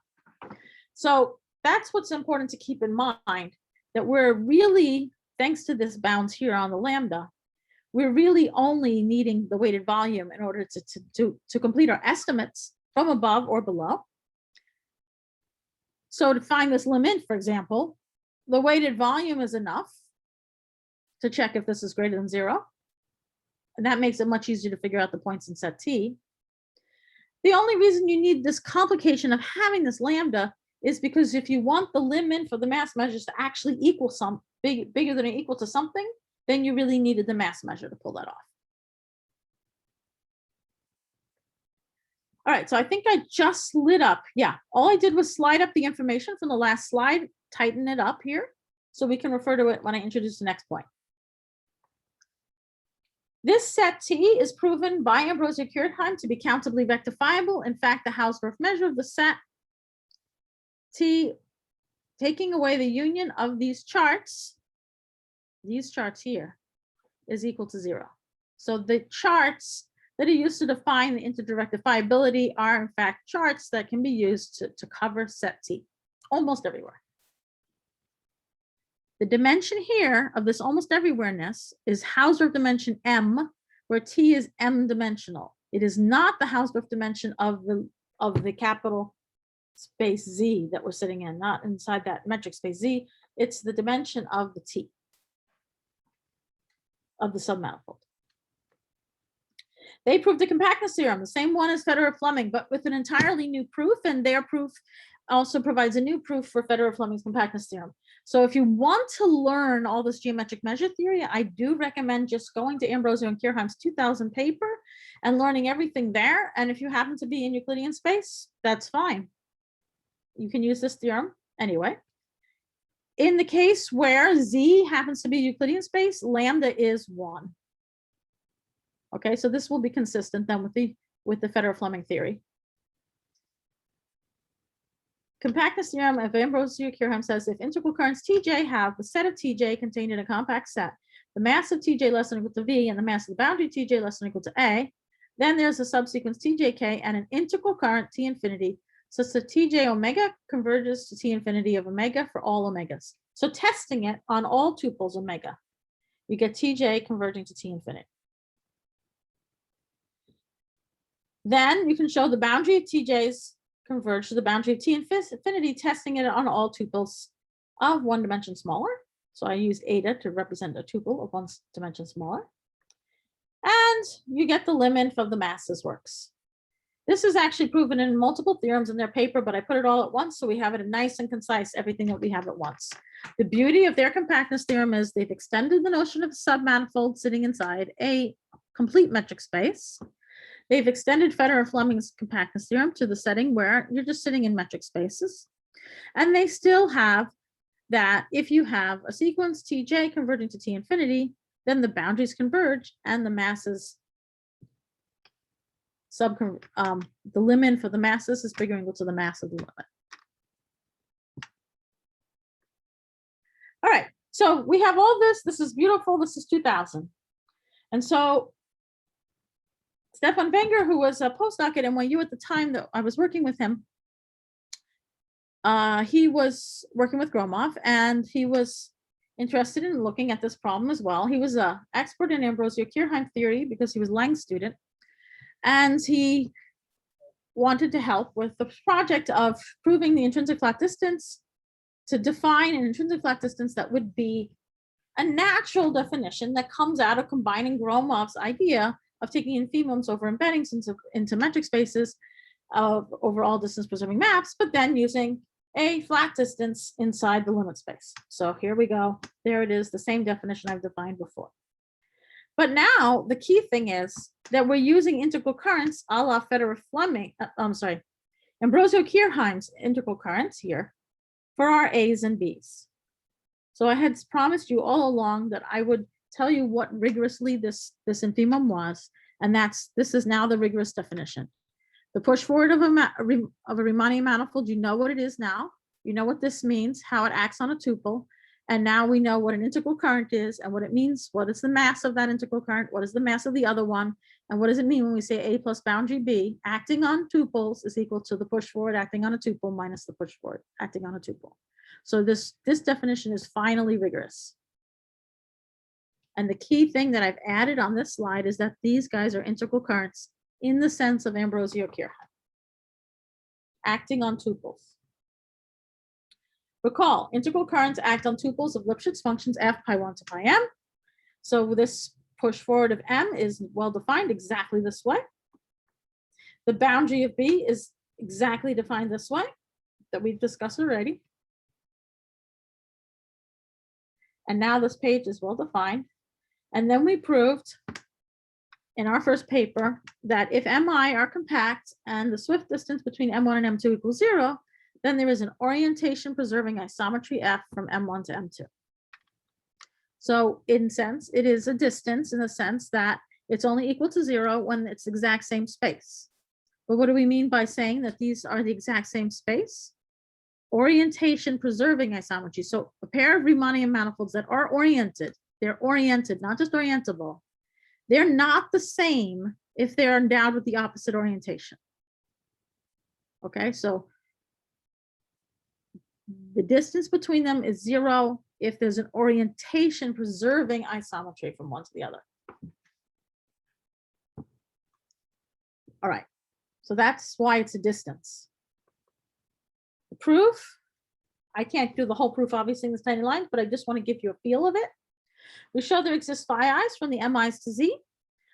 So that's what's important to keep in mind, that we're really, thanks to this bounds here on the lambda, we're really only needing the weighted volume in order to complete our estimates from above or below. So to find this limit, for example, the weighted volume is enough to check if this is greater than 0. And that makes it much easier to figure out the points in set T. The only reason you need this complication of having this lambda is because if you want the limit for the mass measures to actually equal some bigger than or equal to something, then you really needed the mass measure to pull that off. All right, so I think I just lit up. Yeah, all I did was slide up the information from the last slide, tighten it up here, so we can refer to it when I introduce the next point. This set T is proven by Ambrosio-Kirchheim to be countably rectifiable. In fact, the Hausdorff measure of the set T, taking away the union of these charts here, is equal to 0. So the charts that are used to define the integer rectifiability are in fact charts that can be used to cover set T almost everywhere. The dimension here of this almost everywhereness is Hausdorff dimension M, where T is M dimensional. It is not the Hausdorff dimension of the capital space Z that we're sitting in, not inside that metric space Z. It's the dimension of the T, of the submanifold. They proved the compactness theorem, the same one as Federer-Fleming, but with an entirely new proof, and their proof also provides a new proof for Federer-Fleming's compactness theorem. So if you want to learn all this geometric measure theory, I do recommend just going to Ambrosio and Kirchheim's 2000 paper and learning everything there. And if you happen to be in Euclidean space, that's fine. You can use this theorem anyway. In the case where Z happens to be Euclidean space, lambda is 1. Okay, so this will be consistent then with the Federer-Fleming theory. Compactness theorem of Ambrosio-Kirchheim says if integral currents Tj have the set of Tj contained in a compact set, the mass of Tj less than or equal to V and the mass of the boundary Tj less than or equal to A, then there's a subsequence Tjk and an integral current T infinity such that Tj omega converges to T infinity of omega for all omegas. So testing it on all tuples omega, you get Tj converging to T infinity. Then you can show the boundary of Tj's converge to the boundary of T infinity, testing it on all tuples of 1 dimension smaller. So I used eta to represent a tuple of 1 dimension smaller. And you get the limit of the masses works. This is actually proven in multiple theorems in their paper, but I put it all at once so we have it in nice and concise, everything that we have at once. The beauty of their compactness theorem is they've extended the notion of a submanifold sitting inside a complete metric space. They've extended Federer-Fleming's compactness theorem to the setting where you're just sitting in metric spaces. And they still have that if you have a sequence Tj converging to T infinity, then the boundaries converge and the masses the limit for the masses is bigger or equal to the mass of the limit. All right, so we have all this. This is beautiful. This is 2000. And so Stefan Wenger, who was a postdoc at NYU at the time that I was working with him, he was working with Gromov, and he was interested in looking at this problem as well. He was an expert in Ambrosio-Kirchheim theory because he was Lang's student, and he wanted to help with the project of proving the intrinsic flat distance, to define an intrinsic flat distance that would be a natural definition that comes out of combining Gromov's idea of taking infimums over embeddings into metric spaces of overall distance preserving maps, but then using a flat distance inside the limit space. So here we go. There it is, the same definition I've defined before. But now the key thing is that we're using integral currents a la Federer-Fleming, Ambrosio-Kirchheim's integral currents here for our A's and B's. So I had promised you all along that I would tell you what rigorously this infimum was, and this is now the rigorous definition. The push forward of a Riemannian manifold, you know what it is now. You know what this means, how it acts on a tuple. And now we know what an integral current is and what it means. What is the mass of that integral current? What is the mass of the other one? And what does it mean when we say A plus boundary B acting on tuples is equal to the push forward acting on a tuple minus the push forward acting on a tuple. So this definition is finally rigorous. And the key thing that I've added on this slide is that these guys are integral currents in the sense of Ambrosio-Kirchhoff, acting on tuples. Recall, integral currents act on tuples of Lipschitz functions f pi 1 to pi m. So this push forward of m is well defined exactly this way. The boundary of B is exactly defined this way that we've discussed already. And now this page is well defined. And then we proved in our first paper that if mi are compact and the swift distance between m1 and m2 equals 0, then there is an orientation preserving isometry f from m1 to m2. So in sense, it is a distance in the sense that it's only equal to 0 when it's exact same space. But what do we mean by saying that these are the exact same space? Orientation preserving isometry. So a pair of Riemannian manifolds that are oriented, they're oriented, not just orientable. They're not the same if they're endowed with the opposite orientation. Okay, so the distance between them is 0 if there's an orientation preserving isometry from one to the other. All right, so that's why it's a distance. The proof, I can't do the whole proof obviously in this tiny line, but I just want to give you a feel of it. We show there exists phi i's from the mi's to z,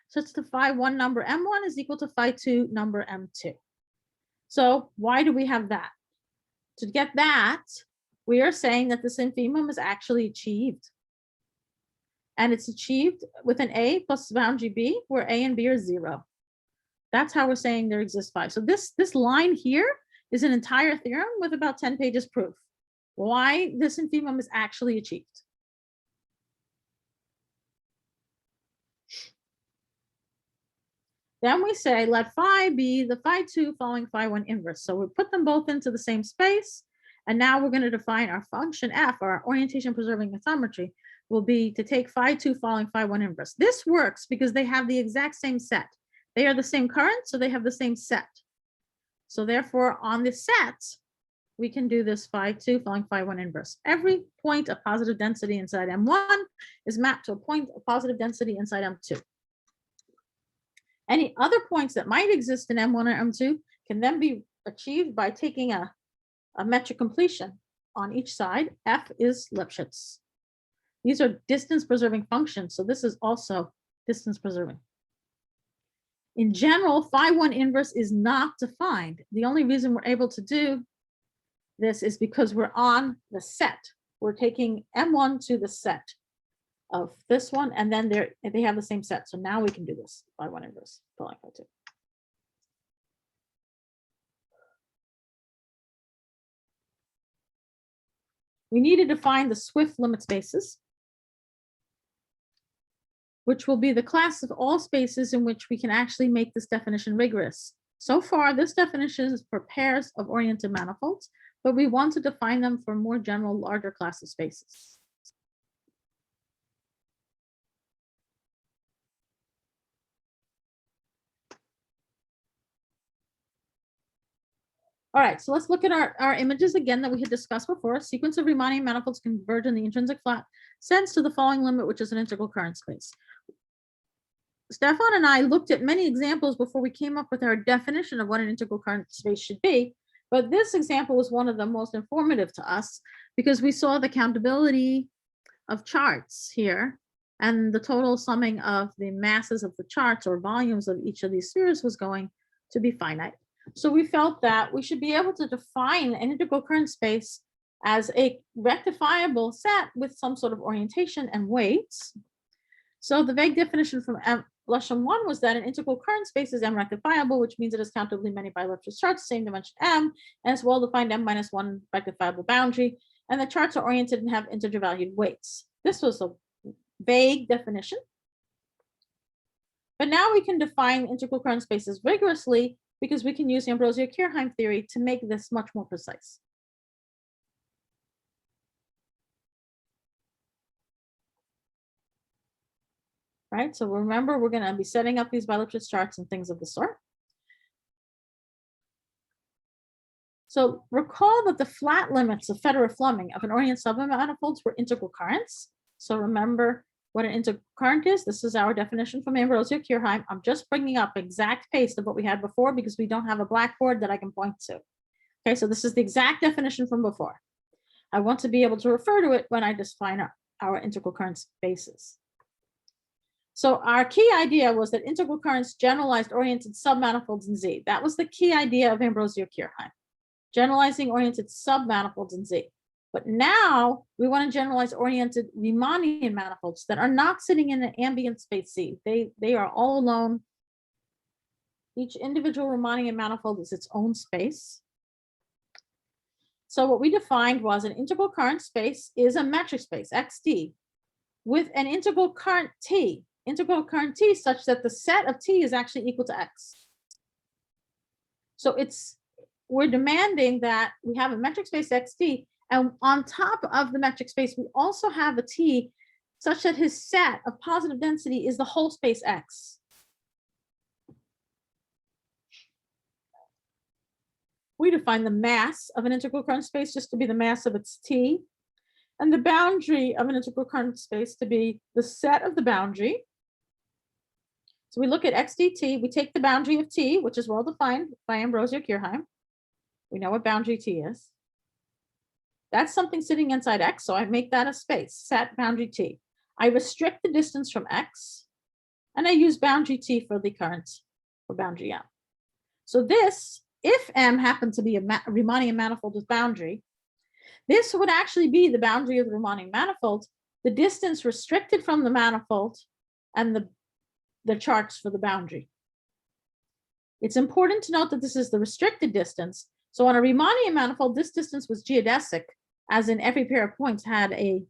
such that phi 1 number m1 is equal to phi 2 number m2. So why do we have that? To get that, we are saying that this infimum is actually achieved. And it's achieved with an A plus boundary B, where A and B are 0. That's how we're saying there exists phi. So this line here is an entire theorem with about 10 pages proof. Why this infimum is actually achieved. Then we say, let phi be the phi 2 following phi 1 inverse. So we put them both into the same space. And now we're going to define our function f, our orientation preserving isometry, will be to take phi 2 following phi 1 inverse. This works because they have the exact same set. They are the same current, so they have the same set. So therefore, on this set, we can do this phi 2 following phi 1 inverse. Every point of positive density inside M1 is mapped to a point of positive density inside M2. Any other points that might exist in M1 or M2 can then be achieved by taking a metric completion on each side. F is Lipschitz. These are distance preserving functions, so this is also distance preserving. In general, phi 1 inverse is not defined. The only reason we're able to do this is because we're on the set. We're taking M1 to the set of this one, and then they have the same set. So now we can do this phi 1 inverse following phi 2. We need to define the Swift limit spaces, which will be the class of all spaces in which we can actually make this definition rigorous. So far, this definition is for pairs of oriented manifolds, but we want to define them for more general, larger class of spaces. All right, so let's look at our images again that we had discussed before. A sequence of Riemannian manifolds converge in the intrinsic flat sense to the following limit, which is an integral current space. Stefan and I looked at many examples before we came up with our definition of what an integral current space should be, but this example was one of the most informative to us because we saw the countability of charts here, and the total summing of the masses of the charts or volumes of each of these spheres was going to be finite. So we felt that we should be able to define an integral current space as a rectifiable set with some sort of orientation and weights. So the vague definition from Lesham 1 was that an integral current space is M rectifiable, which means it is countably many bi-Lipschitz charts, same dimension M, and it's well-defined M-1 rectifiable boundary. and the charts are oriented and have integer valued weights. This was a vague definition. But now we can define integral current spaces rigorously because we can use Ambrosio-Kirchheim theory to make this much more precise. Right, so remember, we're going to be setting up these bi-Lipschitz charts and things of the sort. So recall that the flat limits of Federer-Fleming of an Orient submanifolds were integral currents. So remember what an integral current is. This is our definition from Ambrosio-Kirchheim. I'm just bringing up exact paste of what we had before because we don't have a blackboard that I can point to. Okay, so this is the exact definition from before. I want to be able to refer to it when I define our integral current spaces. So our key idea was that integral currents generalized oriented submanifolds in Z. That was the key idea of Ambrosio-Kirchheim, generalizing oriented submanifolds in Z. But now we want to generalize oriented Riemannian manifolds that are not sitting in an ambient space Z. They are all alone. Each individual Riemannian manifold is its own space. So what we defined was an integral current space is a metric space, XD, with an integral current T such that the set of T is actually equal to X. So we're demanding that we have a metric space XD, and on top of the metric space, we also have a T such that his set of positive density is the whole space X. We define the mass of an integral current space just to be the mass of its T, and the boundary of an integral current space to be the set of the boundary. So we look at XDT, we take the boundary of T, which is well defined by Ambrosio-Kirchheim. We know what boundary T is. That's something sitting inside X, so I make that a space, set boundary T. I restrict the distance from X, and I use boundary T for the current for boundary M. So this, if M happened to be a Riemannian manifold with boundary, this would actually be the boundary of the Riemannian manifold, the distance restricted from the manifold, and the charts for the boundary. It's important to note that this is the restricted distance. So on a Riemannian manifold, this distance was geodesic, as in every pair of points had a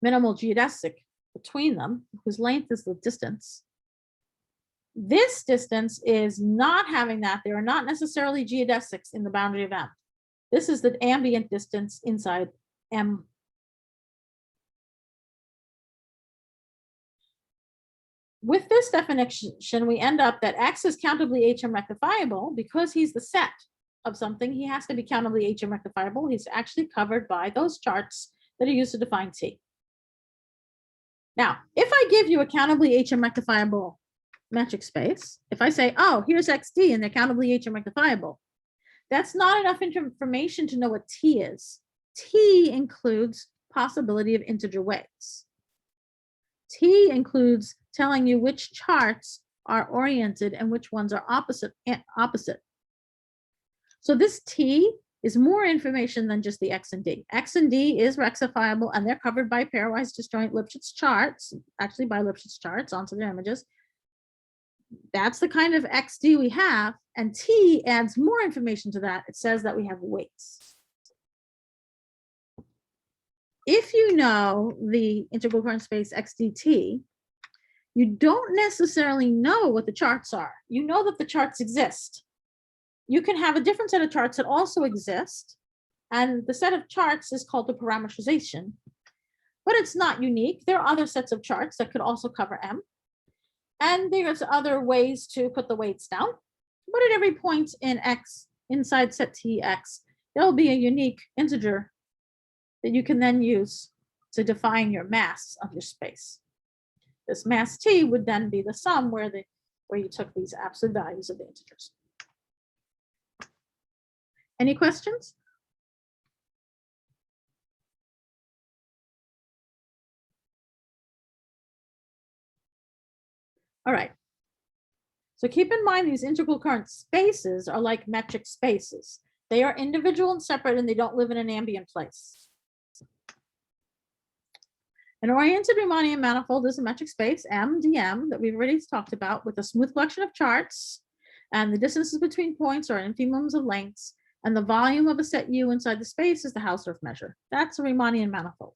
minimal geodesic between them, whose length is the distance. This distance is not having that. There are not necessarily geodesics in the boundary of M. This is the ambient distance inside M. With this definition, we end up that X is countably HM rectifiable because he's the set of something. He has to be countably HM rectifiable. He's actually covered by those charts that are used to define T. Now, if I give you a countably HM rectifiable metric space, if I say, oh, here's XD and they're countably HM rectifiable, that's not enough information to know what T is. T includes possibility of integer weights. T includes telling you which charts are oriented and which ones are opposite. So this T is more information than just the X and D. X and D is rectifiable and they're covered by pairwise disjoint Lipschitz charts, actually by Lipschitz charts onto their images. That's the kind of XD we have, and T adds more information to that. It says that we have weights. If you know the integral current space XDT, you don't necessarily know what the charts are. You know that the charts exist. You can have a different set of charts that also exist, and the set of charts is called the parameterization, but it's not unique. There are other sets of charts that could also cover M, and there's other ways to put the weights down. But at every point in X, inside set TX, there'll be a unique integer that you can then use to define your mass of your space. This mass T would then be the sum where you took these absolute values of the integers. Any questions? All right. So keep in mind these integral current spaces are like metric spaces. They are individual and separate, and they don't live in an ambient place. An oriented Riemannian manifold is a metric space, MDM, that we've already talked about, with a smooth collection of charts, and the distances between points are infimums of lengths. And the volume of a set U inside the space is the Hausdorff measure. That's a Riemannian manifold.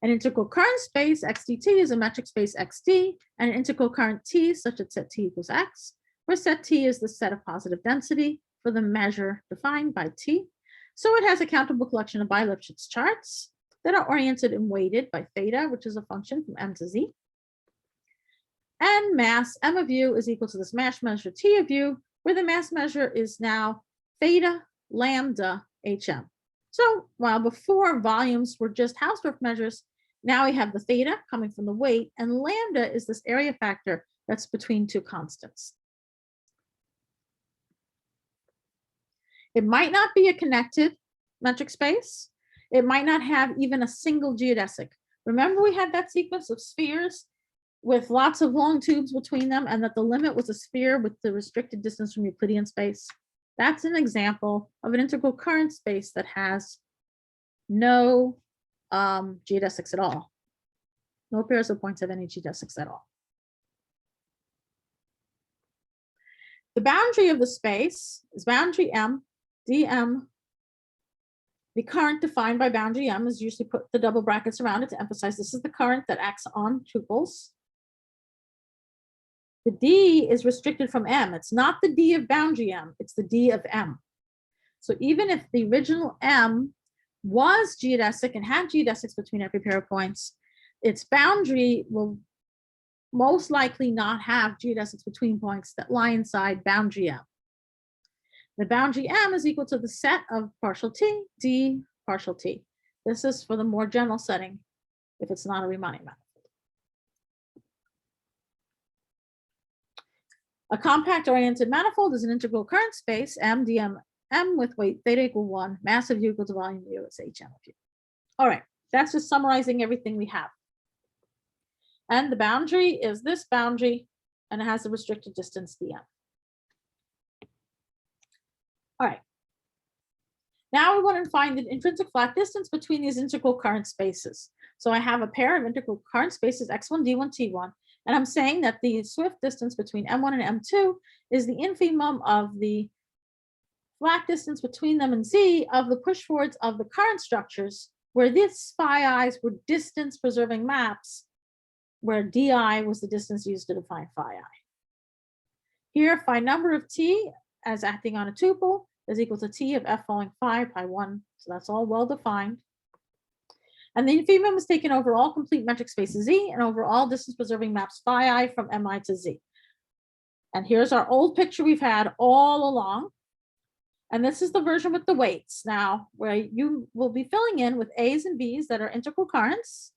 An integral current space, XDT, is a metric space XD, and an integral current T such that set T equals X, where set T is the set of positive density for the measure defined by T. So it has a countable collection of bi-Lipschitz charts that are oriented and weighted by theta, which is a function from M to Z. And mass M of U is equal to this mass measure T of U, where the mass measure is now theta lambda HM. So while before volumes were just Hausdorff measures, now we have the theta coming from the weight, and lambda is this area factor that's between two constants. It might not be a connected metric space. It might not have even a single geodesic. Remember, we had that sequence of spheres with lots of long tubes between them, and that the limit was a sphere with the restricted distance from Euclidean space. That's an example of an integral current space that has no geodesics at all. No pairs of points have any geodesics at all. The boundary of the space is boundary M, dm. The current defined by boundary M is usually put the double brackets around it to emphasize this is the current that acts on tuples. The D is restricted from M. It's not the D of boundary M, it's the D of M. So even if the original M was geodesic and had geodesics between every pair of points, its boundary will most likely not have geodesics between points that lie inside boundary M. The boundary M is equal to the set of partial T, D, partial T. This is for the more general setting if it's not a Riemannian manifold. A compact oriented manifold is an integral current space, M, dm, M with weight theta equal 1, mass of U equal to volume U is HM of U. All right, that's just summarizing everything we have. And the boundary is this boundary, and it has a restricted distance dm. All right. Now we want to find the intrinsic flat distance between these integral current spaces. So I have a pair of integral current spaces, x1, d1, t1, and I'm saying that the Swift distance between m1 and m2 is the infimum of the flat distance between them and z of the push forwards of the current structures, where this phi i's were distance preserving maps, where di was the distance used to define phi I. Here, phi number of t as acting on a tuple is equal to T of F following phi pi 1. So that's all well defined. And the infimum is taken over all complete metric spaces Z and over all distance preserving maps phi I from Mi to Z. And here's our old picture we've had all along. And this is the version with the weights now, where you will be filling in with A's and B's that are integral currents.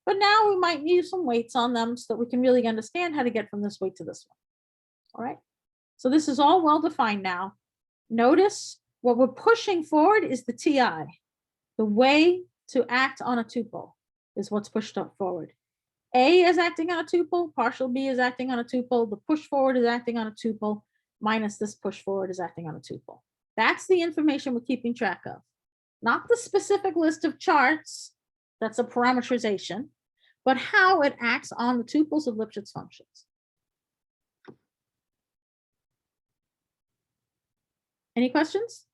But now we might need some weights on them so that we can really understand how to get from this weight to this one. All right. So this is all well defined now. Notice what we're pushing forward is the TI. The way to act on a tuple is what's pushed up forward. A is acting on a tuple, partial B is acting on a tuple, the push forward is acting on a tuple, minus this push forward is acting on a tuple. That's the information we're keeping track of. Not the specific list of charts, that's a parameterization, but how it acts on the tuples of Lipschitz functions. Any questions?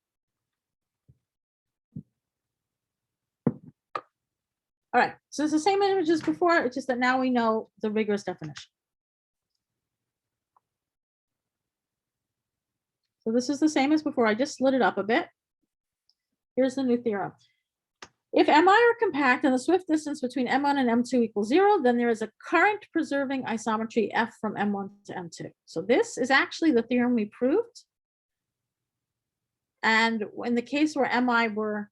All right, so it's the same image as before, it's just that now we know the rigorous definition. So this is the same as before, I just slid it up a bit. Here's the new theorem. If Mi are compact and the Swift distance between M1 and M2 equals 0, then there is a current preserving isometry F from M1 to M2. So this is actually the theorem we proved. And in the case where Mi were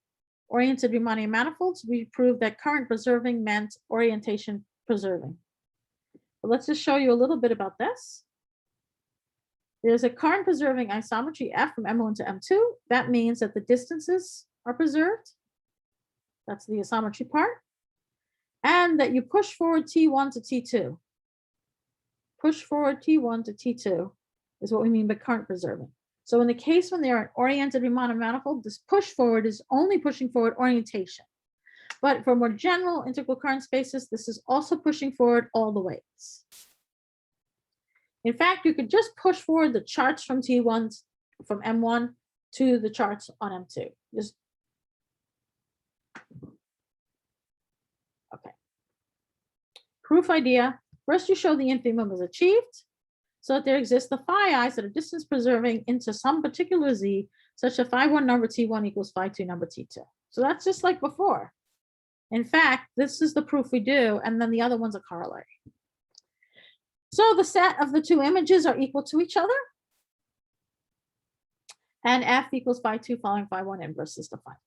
oriented Riemannian manifolds, we proved that current preserving meant orientation preserving. But let's just show you a little bit about this. There's a current preserving isometry F from M1 to M2. That means that the distances are preserved. That's the isometry part. And that you push forward T1 to T2. Push forward T1 to T2 is what we mean by current preserving. So in the case when they're an oriented Riemannian manifold, this push forward is only pushing forward orientation. But for more general integral current spaces, this is also pushing forward all the weights. In fact, you could just push forward the charts from T1 from M1 to the charts on M2. Just okay. Proof idea. First, you show the infimum is achieved, so that there exists the phi i's that are distance preserving into some particular z, such that phi 1 number T1 equals phi 2 number T2. So that's just like before. In fact, this is the proof we do, and then the other one's a corollary. So the set of the two images are equal to each other, and F equals phi 2 following phi 1 inverse is defined.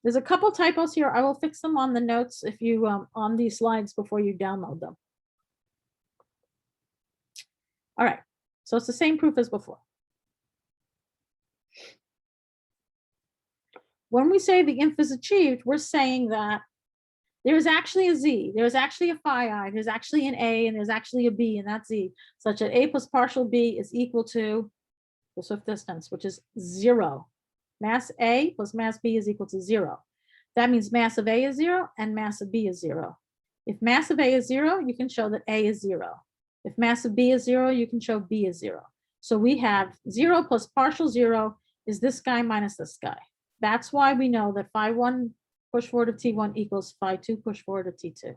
There's a couple typos here. I will fix them on the notes if you on these slides before you download them. All right, so it's the same proof as before. When we say the inf is achieved, we're saying that there is actually a z, there's actually a phi I, there's actually an a, and there's actually a b in that z, such that a plus partial b is equal to the Swift distance, which is 0. Mass A plus mass B is equal to 0. That means mass of A is 0 and mass of B is 0. If mass of A is 0, you can show that A is 0. If mass of B is 0, you can show B is 0. So we have 0 plus partial 0 is this guy minus this guy. That's why we know that phi 1 push forward of T1 equals phi 2 push forward of T2.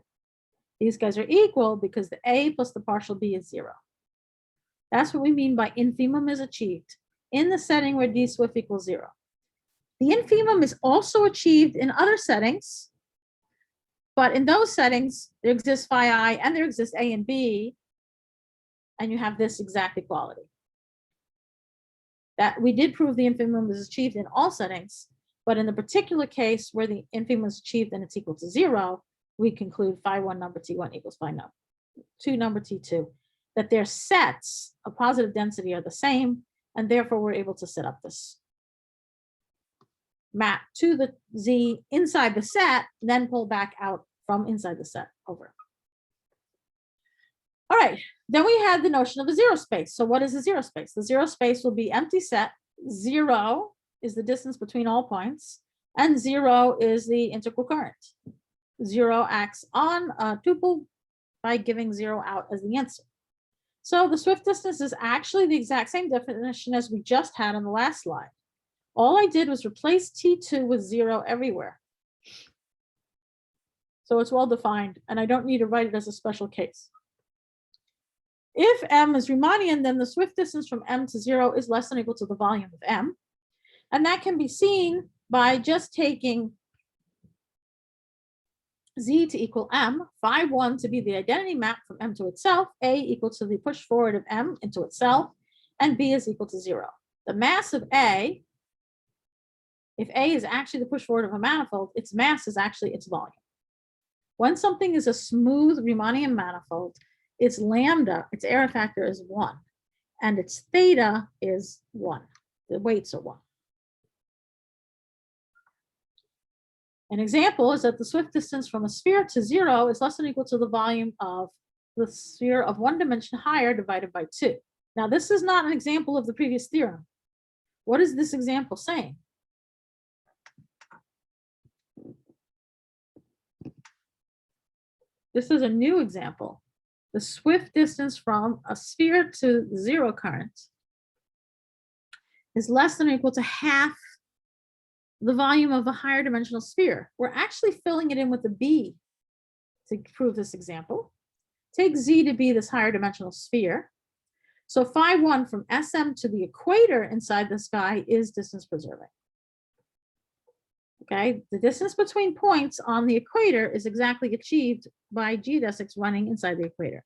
These guys are equal because the A plus the partial B is 0. That's what we mean by infimum is achieved in the setting where D Swift equals 0. The infimum is also achieved in other settings, but in those settings, there exists phi I and there exists A and B, and you have this exact equality. That we did prove the infimum is achieved in all settings, but in the particular case where the infimum is achieved and it's equal to 0, we conclude phi 1 number T1 equals phi 2 number T2, that their sets of positive density are the same, and therefore we're able to set up this map to the z inside the set, then pull back out from inside the set over. All right, then we had the notion of a zero space. So what is a zero space? The zero space will be empty set. 0 is the distance between all points, and 0 is the integral current. 0 acts on a tuple by giving 0 out as the answer. So the Swift distance is actually the exact same definition as we just had on the last slide. All I did was replace T2 with 0 everywhere. So it's well defined, and I don't need to write it as a special case. If M is Riemannian, then the Swift distance from M to 0 is less than or equal to the volume of M. And that can be seen by just taking Z to equal M, phi 1 to be the identity map from M to itself, A equal to the push forward of M into itself, and B is equal to 0. The mass of A, if A is actually the push forward of a manifold, its mass is actually its volume. When something is a smooth Riemannian manifold, its lambda, its error factor is 1, and its theta is 1. The weights are 1. An example is that the Swift distance from a sphere to 0 is less than or equal to the volume of the sphere of 1 dimension higher divided by 2. Now, this is not an example of the previous theorem. What is this example saying? This is a new example. The Swift distance from a sphere to 0 current is less than or equal to half the volume of a higher dimensional sphere. We're actually filling it in with a B to prove this example. Take Z to be this higher dimensional sphere. So phi 1 from SM to the equator inside the sky is distance preserving. Okay, the distance between points on the equator is exactly achieved by geodesics running inside the equator.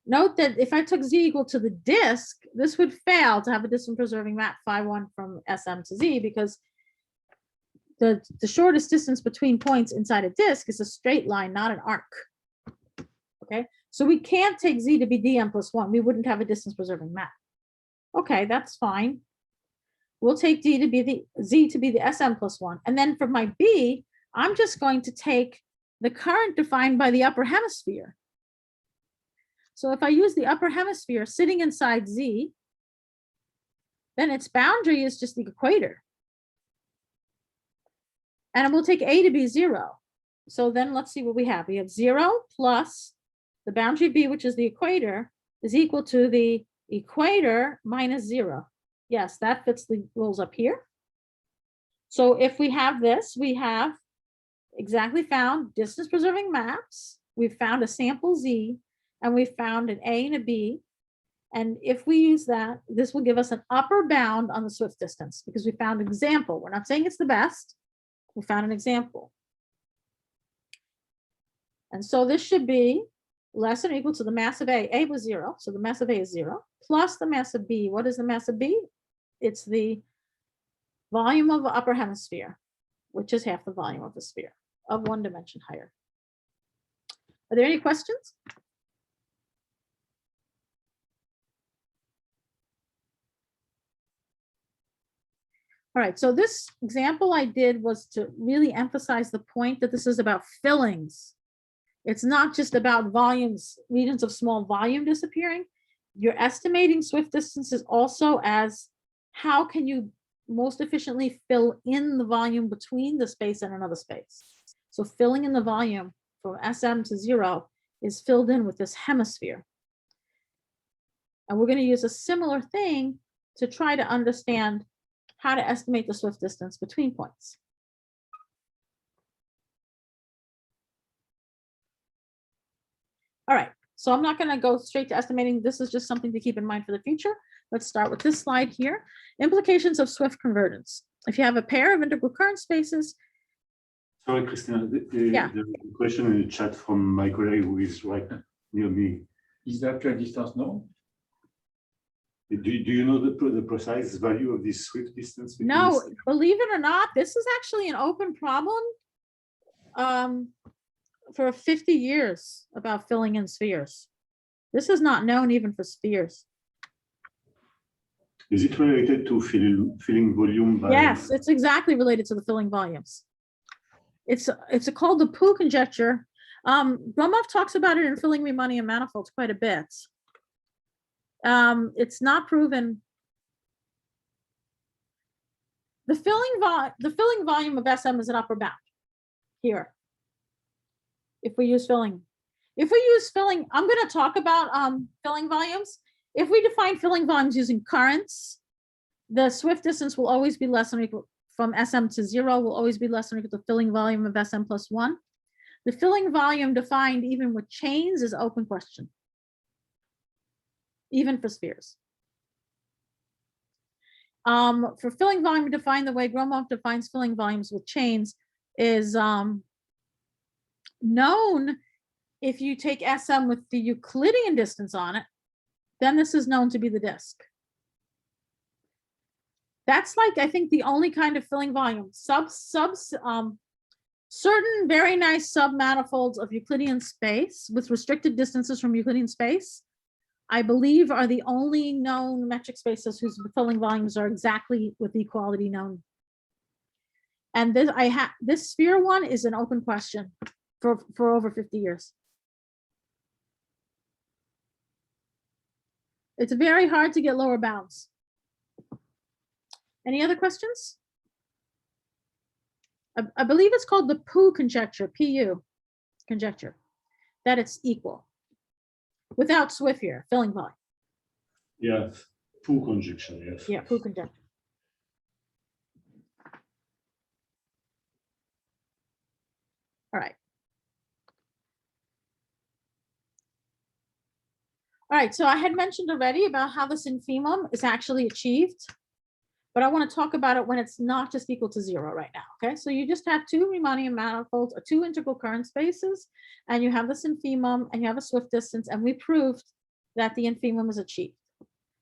Note that if I took Z equal to the disk, this would fail to have a distance preserving map phi 1 from SM to Z, because the shortest distance between points inside a disk is a straight line, not an arc. Okay, so we can't take Z to be dm plus 1. We wouldn't have a distance preserving map. Okay, that's fine. We'll take D to be the Z to be the SM plus 1. And then for my B, I'm just going to take the current defined by the upper hemisphere. So if I use the upper hemisphere sitting inside Z, then its boundary is just the equator. And we'll take A to be 0. So then let's see what we have. We have 0 plus the boundary B, which is the equator, is equal to the equator minus 0. Yes, that fits the rules up here. So if we have this, we have exactly found distance preserving maps. We've found a sample Z, and we found an A and a B. And if we use that, this will give us an upper bound on the swift distance because we found an example. We're not saying it's the best. We found an example. And so this should be less than or equal to the mass of A. A was 0, so the mass of A is 0, plus the mass of B. What is the mass of B? It's the volume of the upper hemisphere, which is half the volume of the sphere, of 1 dimension higher. Are there any questions? All right, so this example I did was to really emphasize the point that this is about fillings. It's not just about volumes, regions of small volume disappearing. You're estimating swift distances also as how can you most efficiently fill in the volume between the space and another space. So filling in the volume from SM to 0 is filled in with this hemisphere. And we're going to use a similar thing to try to understand how to estimate the swift distance between points. All right, so I'm not going to go straight to estimating. This is just something to keep in mind for the future. Let's start with this slide here. Implications of swift convergence. If you have a pair of integral current spaces. Sorry, Christina, Yeah. the question in the chat from my colleague who is right near me. Is the actual distance known? Do you know the precise value of this swift distance? between No, this- believe it or not, this is actually an open problem for 50 years about filling in spheres. This is not known even for spheres. Is it related to filling volume by? Yes, it's exactly related to the filling volumes. It's called the Pooh conjecture. Gromov talks about it in filling Riemannian manifolds quite a bit. It's not proven. The filling volume of SM is an upper bound here. If we use filling, I'm going to talk about filling volumes. If we define filling volumes using currents, the swift distance will always be less than or equal from SM to 0 will always be less than or equal to filling volume of SM plus 1. The filling volume defined even with chains is open question, even for spheres. For filling volume defined the way Gromov defines filling volumes with chains is known if you take SM with the Euclidean distance on it, then this is known to be the disk. That's like, I think, the only kind of filling volume. Certain very nice submanifolds of Euclidean space with restricted distances from Euclidean space, I believe, are the only known metric spaces whose filling volumes are exactly with the equality known. And this sphere one is an open question for over 50 years. It's very hard to get lower bounds. Any other questions? I believe it's called the Pooh conjecture, P-U conjecture, that it's equal without Swift here, filling volume. Yes, Pooh conjecture, yes. Yeah, Pooh conjecture. All right. All right, so I had mentioned already about how this infimum is actually achieved, but I want to talk about it when it's not just equal to 0 right now, okay? So you just have two Riemannian manifolds or two integral current spaces, and you have this infimum and you have a swift distance, and we proved that the infimum is achieved.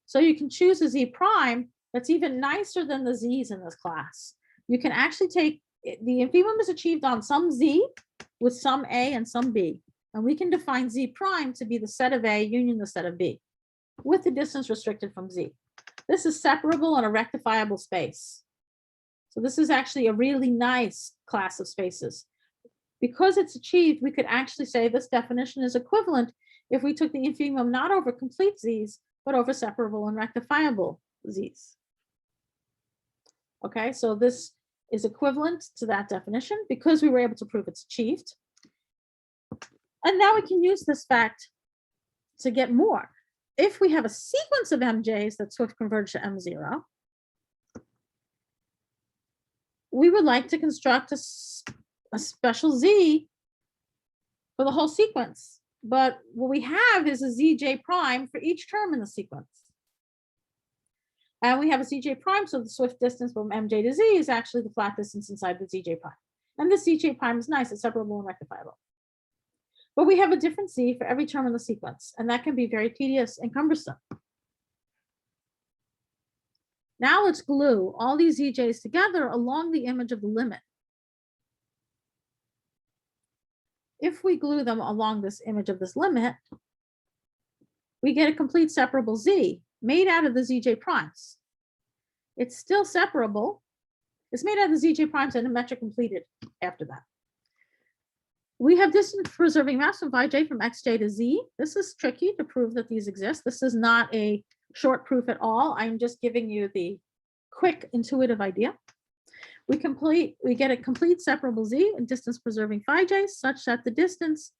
So you can choose a Z prime that's even nicer than the Z's in this class. You can actually take, the infimum is achieved on some Z with some A and some B. And we can define Z prime to be the set of A union the set of B with the distance restricted from Z. This is separable in a rectifiable space. So this is actually a really nice class of spaces. Because it's achieved, we could actually say this definition is equivalent if we took the infimum not over complete Z's, but over separable and rectifiable Z's. Okay, so this is equivalent to that definition because we were able to prove it's achieved. And now we can use this fact to get more. if we have a sequence of MJs that swift converge to M0, we would like to construct a special Z for the whole sequence. But what we have is a ZJ prime for each term in the sequence. And we have a ZJ prime, so the swift distance from MJ to Z is actually the flat distance inside the ZJ prime. And the ZJ prime is nice, it's separable and rectifiable. But we have a different Z for every term in the sequence, and that can be very tedious and cumbersome. Now let's glue all these ZJs together along the image of the limit. If we glue them along this image of this limit, we get a complete separable Z made out of the ZJ primes. It's still separable. It's made out of the ZJ primes and a metric completed after that. We have distance preserving maps from Vij from Xj to Z. This is tricky to prove that these exist. This is not a short proof at all. I'm just giving you the quick intuitive idea. We get a complete separable Z and distance preserving Vij such that the distance,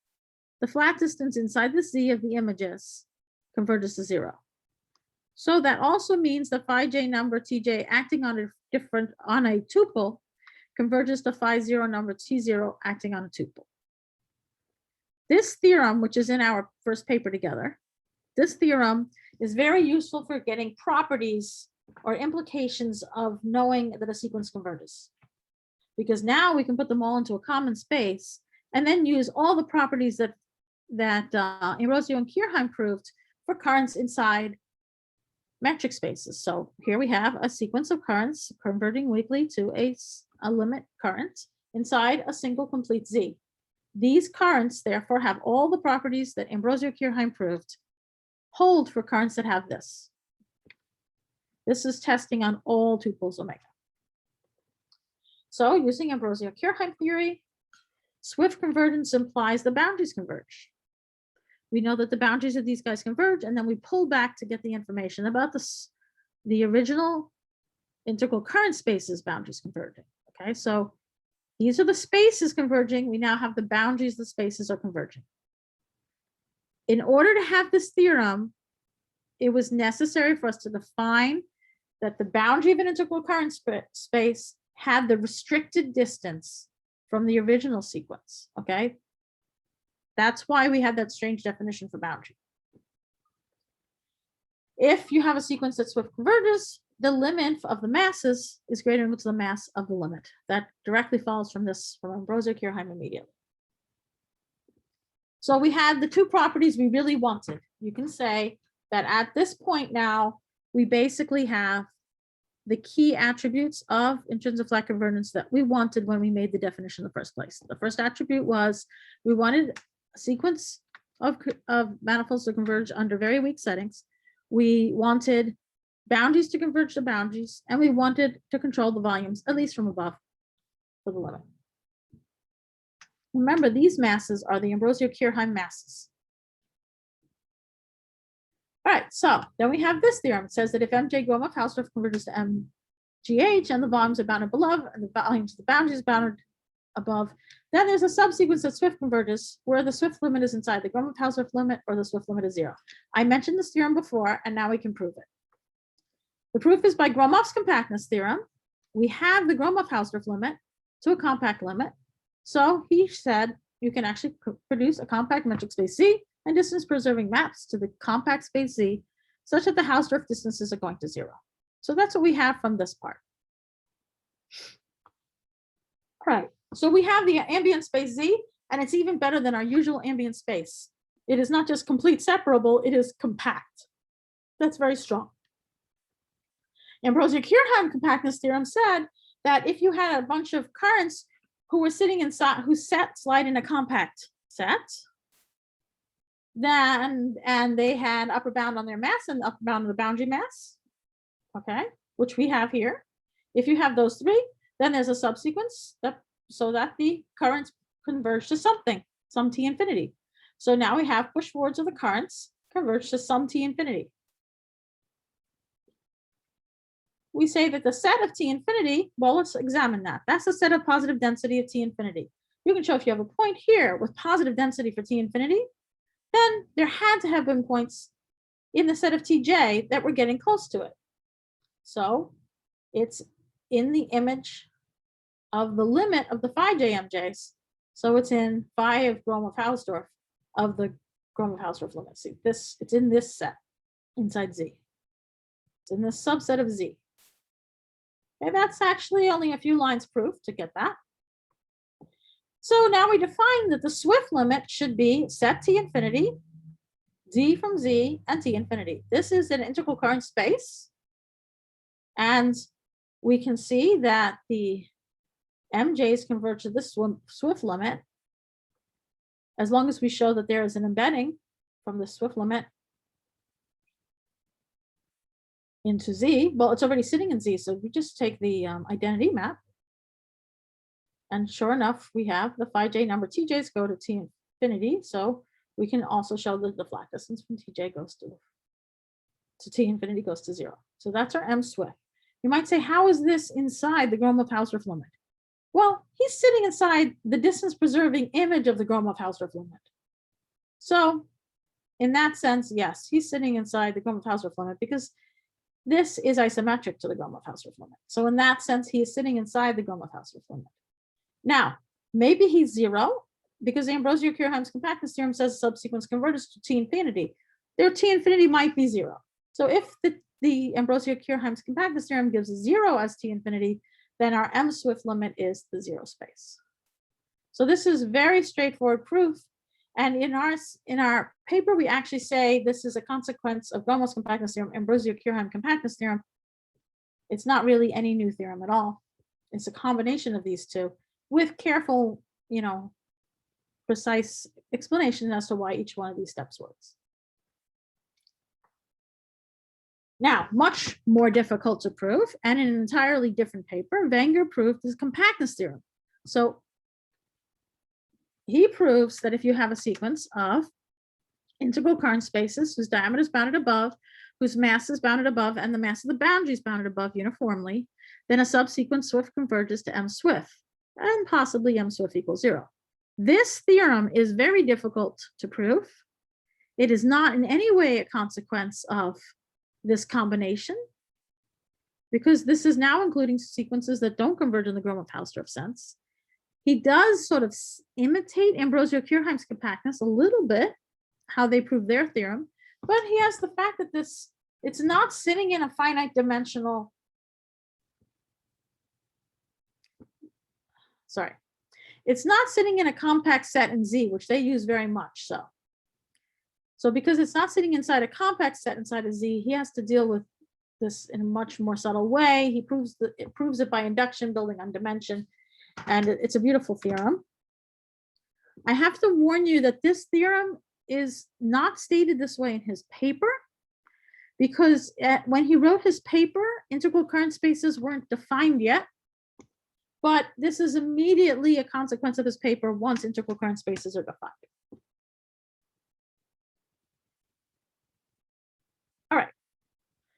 the flat distance inside the Z of the images converges to 0. So that also means the Vij number Tj acting on a tuple converges to Phi0 number T0 acting on a tuple. This theorem, which is in our first paper together, this theorem is very useful for getting properties or implications of knowing that a sequence converges. Because now we can put them all into a common space and then use all the properties that Ambrosio and Kirchheim proved for currents inside metric spaces. So here we have a sequence of currents converging weakly to a limit current inside a single complete Z. These currents therefore have all the properties that Ambrosio Kirchheim proved hold for currents that have this. This is testing on all tuples omega. So using Ambrosio Kirchheim theory, swift convergence implies the boundaries converge. We know that the boundaries of these guys converge, and then we pull back to get the information about the original integral current spaces boundaries converging. Okay, so these are the spaces converging. We now have the boundaries, the spaces are converging. In order to have this theorem, it was necessary for us to define that the boundary of an integral current space had the restricted distance from the original sequence, okay? That's why we have that strange definition for boundary. If you have a sequence that swift converges, the limit of the masses is greater than the mass of the limit. That directly follows from this, from Ambrosio Kirchheim immediately. So we had the two properties we really wanted. You can say that at this point now, we basically have the key attributes of intrinsic flat convergence that we wanted when we made the definition in the first place. The first attribute was we wanted a sequence of manifolds to converge under very weak settings. We wanted boundaries to converge to boundaries, and we wanted to control the volumes, at least from above, for the limit. Remember, these masses are the Ambrosio Kirchheim masses. All right, so then we have this theorem. It says that if MJ Gromov-Hausdorff converges to MGH and the volumes are bounded below and the volumes of the boundaries bounded above, then there's a subsequence that swift converges where the swift limit is inside the Gromov-Hausdorff limit or the swift limit is 0. I mentioned this theorem before, and now we can prove it. The proof is by Gromov's compactness theorem. We have the Gromov-Hausdorff limit to a compact limit. So he said you can actually produce a compact metric space Z and distance preserving maps to the compact space Z such that the Hausdorff distances are going to 0. So that's what we have from this part. All right, so we have the ambient space Z, and it's even better than our usual ambient space. It is not just complete separable, it is compact. That's very strong. Ambrosio Kirchheim compactness theorem said that if you had a bunch of currents who were sitting inside, whose sets slide in a compact set, then, and they had upper bound on their mass and upper bound on the boundary mass, okay, which we have here. If you have those three, then there's a subsequence that so that the currents converge to something, some T infinity. So now we have push forwards of the currents converge to some T infinity. We say that the set of T infinity, well, let's examine that. That's the set of positive density of T infinity. You can show if you have a point here with positive density for T infinity, then there had to have been points in the set of TJ that we're getting close to it. So it's in the image of the limit of the phi JMJs. So it's in phi of Gromov-Hausdorff of the Gromov-Hausdorff limit. See, it's in this set inside Z. It's in this subset of Z. Okay, that's actually only a few lines proof to get that. So now we define that the Swift limit should be set T infinity, D from Z, and T infinity. This is an integral current space. And we can see that the MJs converge to this Swift limit as long as we show that there is an embedding from the Swift limit into Z. Well, it's already sitting in Z, so we just take the identity map. And sure enough, we have the phi j number TJs go to T infinity. So we can also show that the flat distance from TJ goes to T infinity goes to 0. So that's our M Swift. You might say, how is this inside the Gromov-Hausdorff limit? Well, he's sitting inside the distance preserving image of the Gromov-Hausdorff limit. So in that sense, yes, he's sitting inside the Gromov-Hausdorff limit because this is isometric to the Gromov-Hausdorff limit. So in that sense, he is sitting inside the Gromov-Hausdorff limit. Now, maybe he's 0 because Ambrosio-Kirchheim's compactness theorem says subsequence converges to T infinity. Their T infinity might be 0. So if the Ambrosio-Kirchheim's compactness theorem gives 0 as T infinity, then our M Swift limit is the 0 space. So this is very straightforward proof. And in our paper, we actually say this is a consequence of Gromov's compactness theorem, Ambrosio-Kirchheim compactness theorem. It's not really any new theorem at all. It's a combination of these two with careful, precise explanation as to why each one of these steps works. Now, much more difficult to prove, and in an entirely different paper, Wenger proved his compactness theorem. So he proves that if you have a sequence of integral current spaces whose diameter is bounded above, whose mass is bounded above, and the mass of the boundary is bounded above uniformly, then a subsequence Swift converges to M Swift, and possibly M Swift equals 0. This theorem is very difficult to prove. It is not in any way a consequence of this combination, because this is now including sequences that don't converge in the Gromov-Hausdorff sense. He does sort of imitate Ambrosio-Kirchheim's compactness a little bit, how they prove their theorem, but he has the fact that it's not sitting in a finite dimensional, it's not sitting in a compact set in Z, which they use very much so. So because it's not sitting inside a compact set inside a Z, he has to deal with this in a much more subtle way. He proves it by induction, building on dimension, and it's a beautiful theorem. I have to warn you that this theorem is not stated this way in his paper, because when he wrote his paper, integral current spaces weren't defined yet. But this is immediately a consequence of his paper once integral current spaces are defined. All right.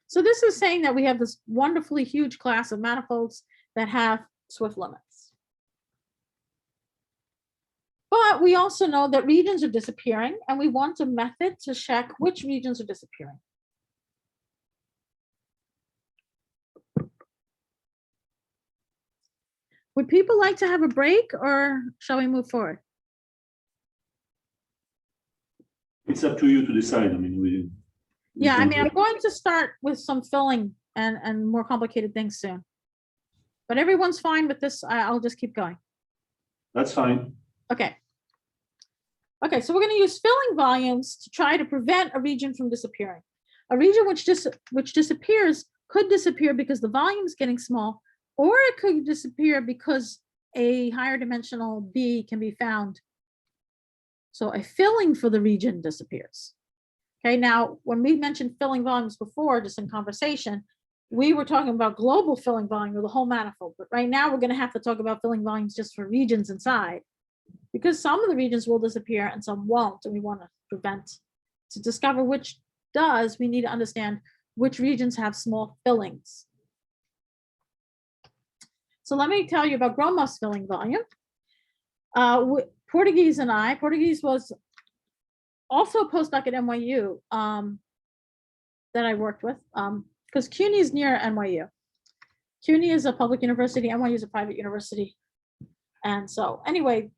So this is saying that we have this wonderfully huge class of manifolds that have Swift limits. But we also know that regions are disappearing, and we want a method to check which regions are disappearing. Would people like to have a break, or shall we move forward? It's up to you to decide. I mean, Yeah, I mean, I'm going to start with some filling and more complicated things soon. But everyone's fine with this. I'll just keep going. That's fine. Okay. Okay, so we're going to use filling volumes to try to prevent a region from disappearing. A region which disappears could disappear because the volume is getting small, or it could disappear because a higher dimensional B can be found. So a filling for the region disappears. Okay, now when we mentioned filling volumes before, just in conversation, we were talking about global filling volume or the whole manifold. But right now we're going to have to talk about filling volumes just for regions inside, because some of the regions will disappear and some won't. And we want to discover which does, we need to understand which regions have small fillings. So let me tell you about Gromov's filling volume. Portuguese was also a postdoc at NYU. that I worked with, because CUNY is near NYU. CUNY is a public university, NYU is a private university. And so anyway,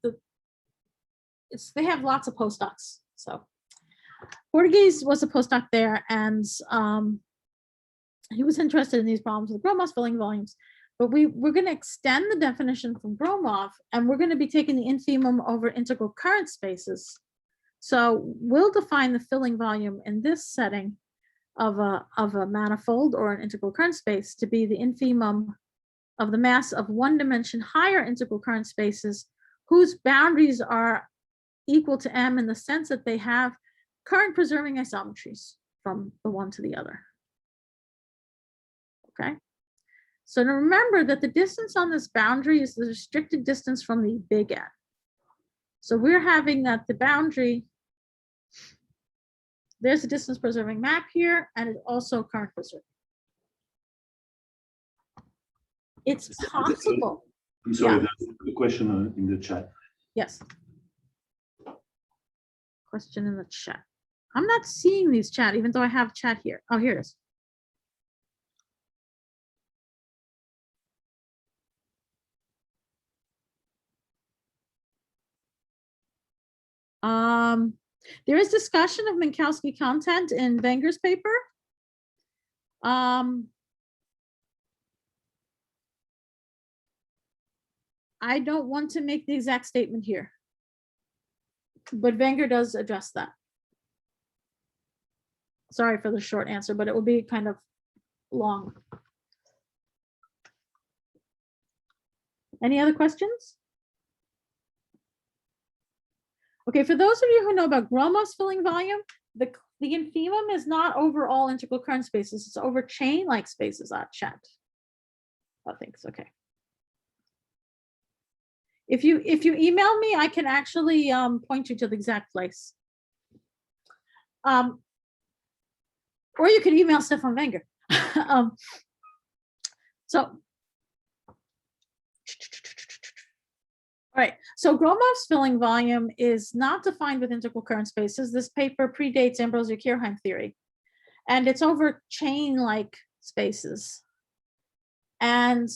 they have lots of postdocs. So Portuguese was a postdoc there, and he was interested in these problems with Gromov's filling volumes. But we're going to extend the definition from Gromov, and we're going to be taking the infimum over integral current spaces. So we'll define the filling volume in this setting of a manifold or an integral current space to be the infimum of the mass of one dimension higher integral current spaces whose boundaries are equal to M in the sense that they have current preserving isometries from the one to the other. Okay, so to remember that the distance on this boundary is the restricted distance from the big N. So we're having that the boundary, there's a distance preserving map here, and it's also current preserving. It's possible. I'm sorry, Yeah. there's a question in the chat. Yes. Question in the chat. I'm not seeing these chat, even though I have chat here. Oh, here it is. There is discussion of Minkowski content in Wenger's paper. I don't want to make the exact statement here, but Wenger does address that. Sorry for the short answer, but it will be kind of long. Any other questions? Okay, for those of you who know about Gromov's filling volume, the infimum is not over all integral current spaces, it's over chain-like spaces, chat. Oh, thanks, okay. If you email me, I can actually point you to the exact place. Or you could email Stefan Wenger. All right, so Gromov's filling volume is not defined with integral current spaces. This paper predates Ambrosio-Kirchheim theory, and it's over chain-like spaces. And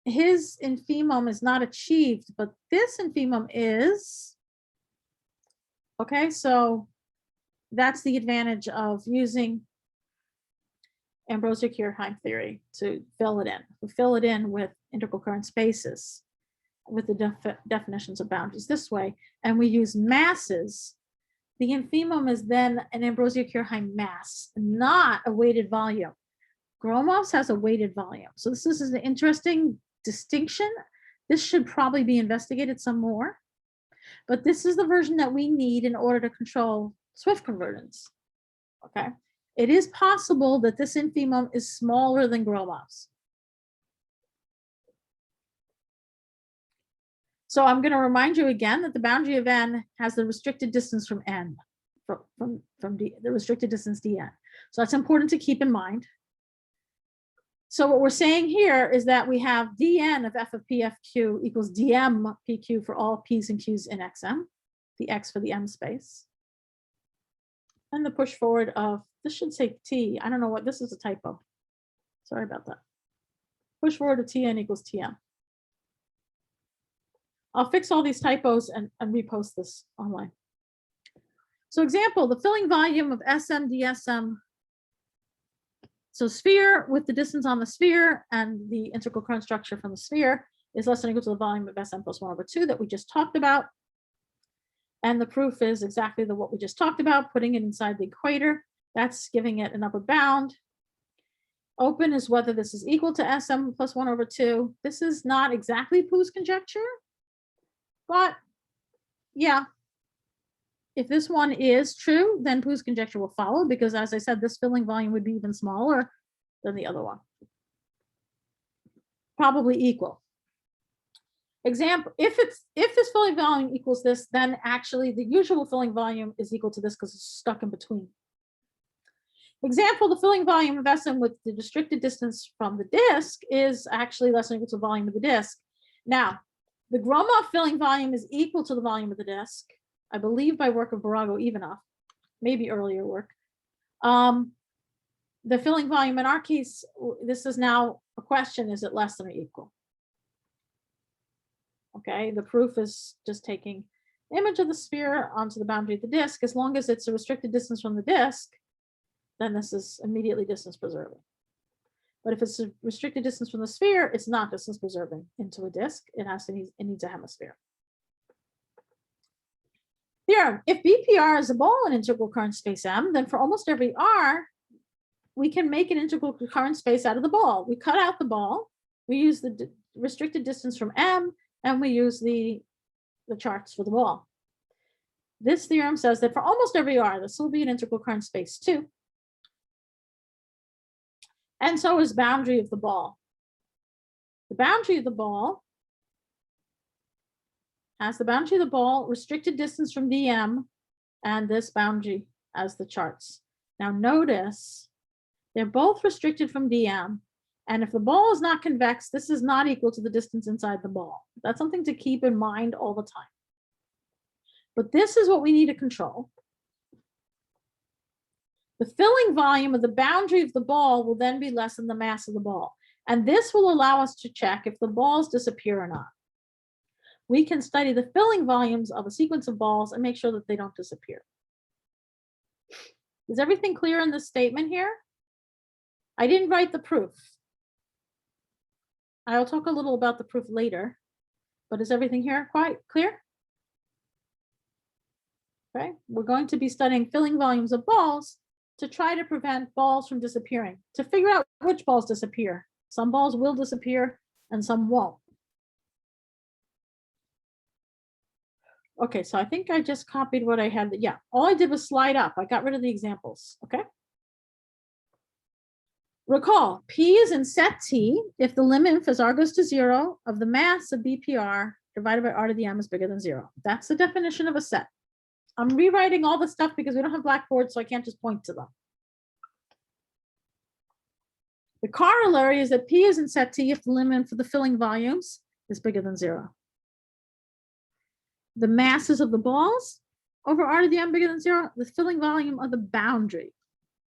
his infimum is not achieved, but this infimum is. Okay, so that's the advantage of using Ambrosio-Kirchheim theory to fill it in. We fill it in with integral current spaces, with the definitions of boundaries this way, and we use masses. The infimum is then an Ambrosio-Kirchheim mass, not a weighted volume. Gromov's has a weighted volume. So this is an interesting distinction. This should probably be investigated some more, but this is the version that we need in order to control Swift convergence. Okay, it is possible that this infimum is smaller than Gromov's. So I'm going to remind you again that the boundary of N has the restricted distance from N, from D, the restricted distance dN. So that's important to keep in mind. So what we're saying here is that we have dN of f of p f q equals dm pq for all p's and q's in xm, the x for the m space. And the push forward of, this should say t, I don't know what, this is a typo. Sorry about that. Push forward of tn equals tm. I'll fix all these typos and repost this online. So example, the filling volume of SM dsm. So sphere with the distance on the sphere and the integral current structure from the sphere is less than or equal to the volume of Sm plus 1/2 that we just talked about. And the proof is exactly what we just talked about, putting it inside the equator. That's giving it an upper bound. Open is whether this is equal to Sm plus 1/2. This is not exactly Poo's conjecture, but yeah, if this one is true, then Poo's conjecture will follow, because as I said, this filling volume would be even smaller than the other one. Probably equal. Example, if this filling volume equals this, then actually the usual filling volume is equal to this because it's stuck in between. Example, the filling volume of Sm with the restricted distance from the disk is actually less than or equal to the volume of the disk. Now, the Gromov filling volume is equal to the volume of the disk, I believe by work of Barago-Ivanov, maybe earlier work. the filling volume in our case, this is now a question, is it less than or equal? Okay, the proof is just taking the image of the sphere onto the boundary of the disk. As long as it's a restricted distance from the disk, then this is immediately distance preserving. But if it's a restricted distance from the sphere, it's not distance preserving into a disk. It needs a hemisphere. Theorem: if BPR is a ball in integral current space M, then for almost every R, we can make an integral current space out of the ball. We cut out the ball, we use the restricted distance from M, and we use the charts for the ball. This theorem says that for almost every R, this will be an integral current space too. And so is boundary of the ball. The boundary of the ball has the boundary of the ball, restricted distance from DM, and this boundary as the charts. Now notice, they're both restricted from DM, and if the ball is not convex, this is not equal to the distance inside the ball. That's something to keep in mind all the time. But this is what we need to control. The filling volume of the boundary of the ball will then be less than the mass of the ball. And this will allow us to check if the balls disappear or not. We can study the filling volumes of a sequence of balls and make sure that they don't disappear. Is everything clear in this statement here? I didn't write the proof. I'll talk a little about the proof later, but is everything here quite clear? Okay, we're going to be studying filling volumes of balls to try to prevent balls from disappearing, to figure out which balls disappear. Some balls will disappear and some won't. Okay, so I think I just copied what I had. Yeah, all I did was slide up. I got rid of the examples, okay? Recall, P is in set T if the limit as R goes to 0 of the mass of BPR divided by R to the M is bigger than 0. That's the definition of a set. I'm rewriting all the stuff because we don't have blackboards, so I can't just point to them. The corollary is that P is in set T if the limit for the filling volumes is bigger than 0. The masses of the balls over R to the M bigger than 0, the filling volume of the boundary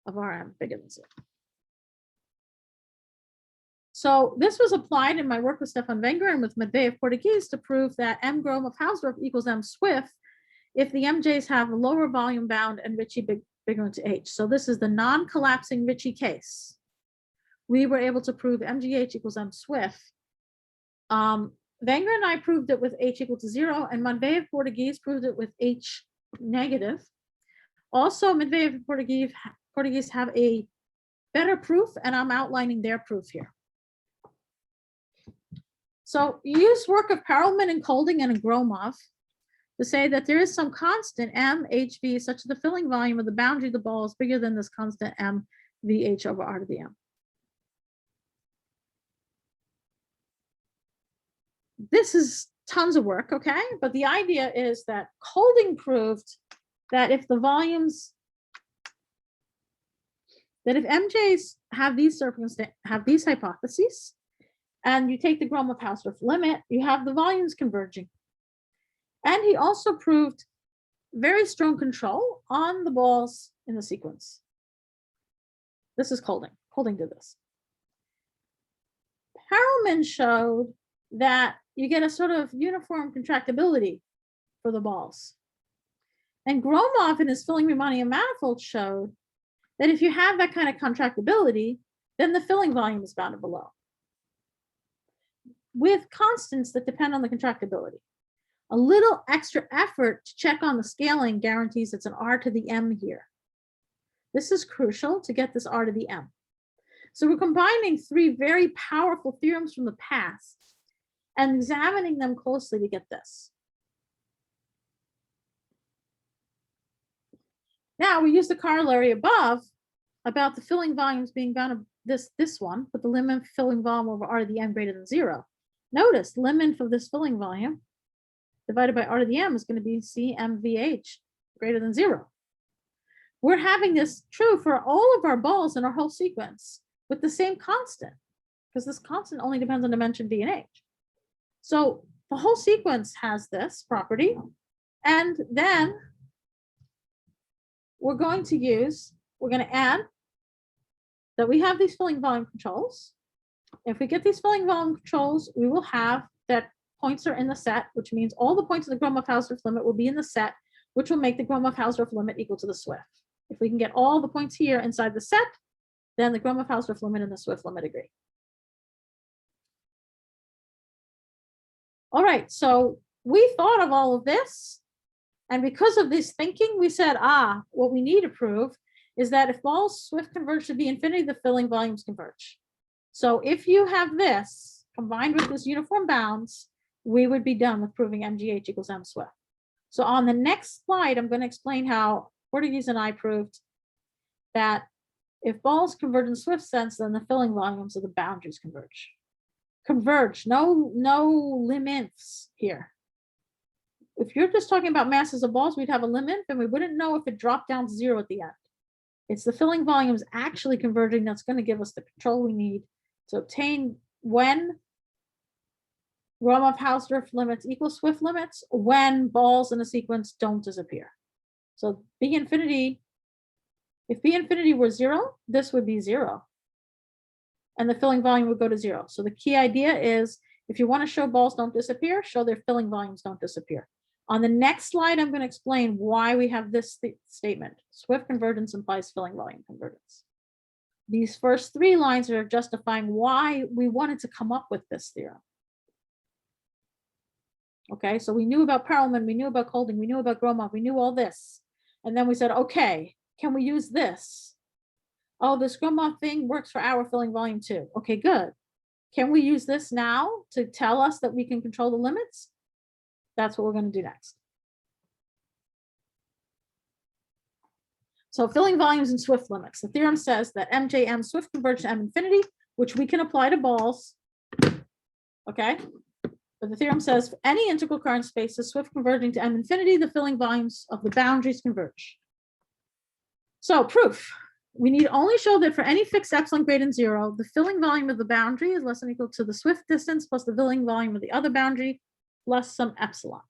of RM bigger than 0. So this was applied in my work with Stefan Wenger and with Medvedev Portuguese to prove that M Gromov-Hausdorff equals M Swift if the MJs have a lower volume bound and Ricci bigger into H. So this is the non-collapsing Ricci case. We were able to prove MGH equals M Swift. Wenger and I proved it with H equal to 0, and Medvedev Portuguese proved it with H negative. Also, Medvedev Portuguese have a better proof, and I'm outlining their proof here. So use work of Perelman and Kolding and Gromov to say that there is some constant M HV such that the filling volume of the boundary of the ball is bigger than this constant M VH over R to the M. This is tons of work, okay? But the idea is that Kolding proved that if the volumes, that if MJs have these circumstances, have these hypotheses, and you take the Gromov-Hausdorff limit, you have the volumes converging. And he also proved very strong control on the balls in the sequence. This is Kolding. Kolding did this. Perelman showed that you get a sort of uniform contractibility for the balls. And Gromov in his filling Riemannian manifold showed that if you have that kind of contractibility, then the filling volume is bounded below, with constants that depend on the contractibility. A little extra effort to check on the scaling guarantees it's an R to the M here. This is crucial to get this R to the M. So we're combining three very powerful theorems from the past and examining them closely to get this. Now we use the corollary above about the filling volumes being bounded, this one, with the limit filling volume over R to the M greater than 0. Notice limit of this filling volume divided by R to the M is going to be CMVH greater than 0. We're having this true for all of our balls in our whole sequence with the same constant, because this constant only depends on dimension V and H. So the whole sequence has this property, and then we're going to add that we have these filling volume controls. If we get these filling volume controls, we will have that points are in the set, which means all the points of the Gromov-Hausdorff limit will be in the set, which will make the Gromov-Hausdorff limit equal to the Swift. If we can get all the points here inside the set, then the Gromov-Hausdorff limit and the Swift limit agree. All right, so we thought of all of this, and because of this thinking, we said, what we need to prove is that if balls Swift converge to B infinity, the filling volumes converge. So if you have this combined with this uniform bounds, we would be done with proving MGH equals M Swift. So on the next slide, I'm going to explain how Portuguese and I proved that if balls converge in Swift sense, then the filling volumes of the boundaries converge. Converge, no limits here. If you're just talking about masses of balls, we'd have a limit and we wouldn't know if it dropped down to 0 at the end. It's the filling volumes actually converging that's going to give us the control we need to obtain when Gromov-Hausdorff limits equal Swift limits, when balls in a sequence don't disappear. So B infinity, if B infinity were 0, this would be 0. And the filling volume would go to 0. So the key idea is if you want to show balls don't disappear, show their filling volumes don't disappear. On the next slide, I'm going to explain why we have this statement. Swift convergence implies filling volume convergence. These first 3 lines are justifying why we wanted to come up with this theorem. Okay, so we knew about Perelman, we knew about Kolding, we knew about Gromov, we knew all this. And then we said, okay, can we use this? Oh, this Gromov thing works for our filling volume too. Okay, good. Can we use this now to tell us that we can control the limits? That's what we're going to do next. So filling volumes and Swift limits. The theorem says that MJM Swift converge to M infinity, which we can apply to balls. Okay. But the theorem says for any integral current spaces Swift converging to M infinity, the filling volumes of the boundaries converge. So proof. We need only show that for any fixed epsilon greater than 0, the filling volume of the boundary is less than or equal to the Swift distance plus the filling volume of the other boundary plus some epsilon.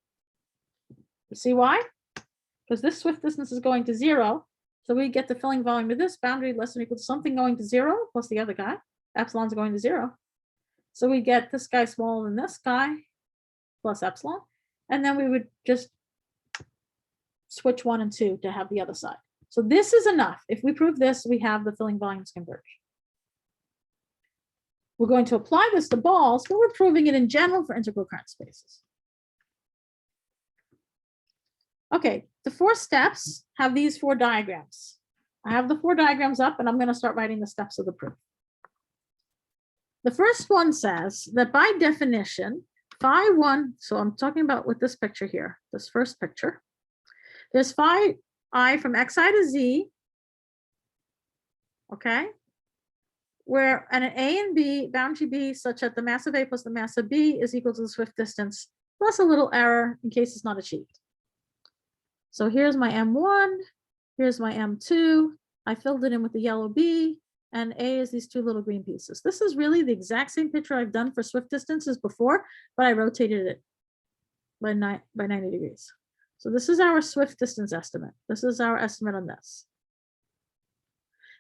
You see why? Because this Swift distance is going to 0. So we get the filling volume of this boundary less than or equal to something going to 0 plus the other guy. Epsilon's going to 0. So we get this guy smaller than this guy plus epsilon. And then we would just switch 1 and 2 to have the other side. So this is enough. If we prove this, we have the filling volumes converge. We're going to apply this to balls, but we're proving it in general for integral current spaces. Okay, the 4 steps have these 4 diagrams. I have the 4 diagrams up and I'm going to start writing the steps of the proof. The first one says that by definition, phi 1, so I'm talking about with this picture here, this first picture, there's phi I from xi to z, okay, where an A and B, boundary B, such that the mass of A plus the mass of B is equal to the Swift distance, plus a little error in case it's not achieved. So here's my M1, here's my M2, I filled it in with the yellow B, and A is these 2 little green pieces. This is really the exact same picture I've done for Swift distances before, but I rotated it by 90 degrees. So this is our Swift distance estimate. This is our estimate on this.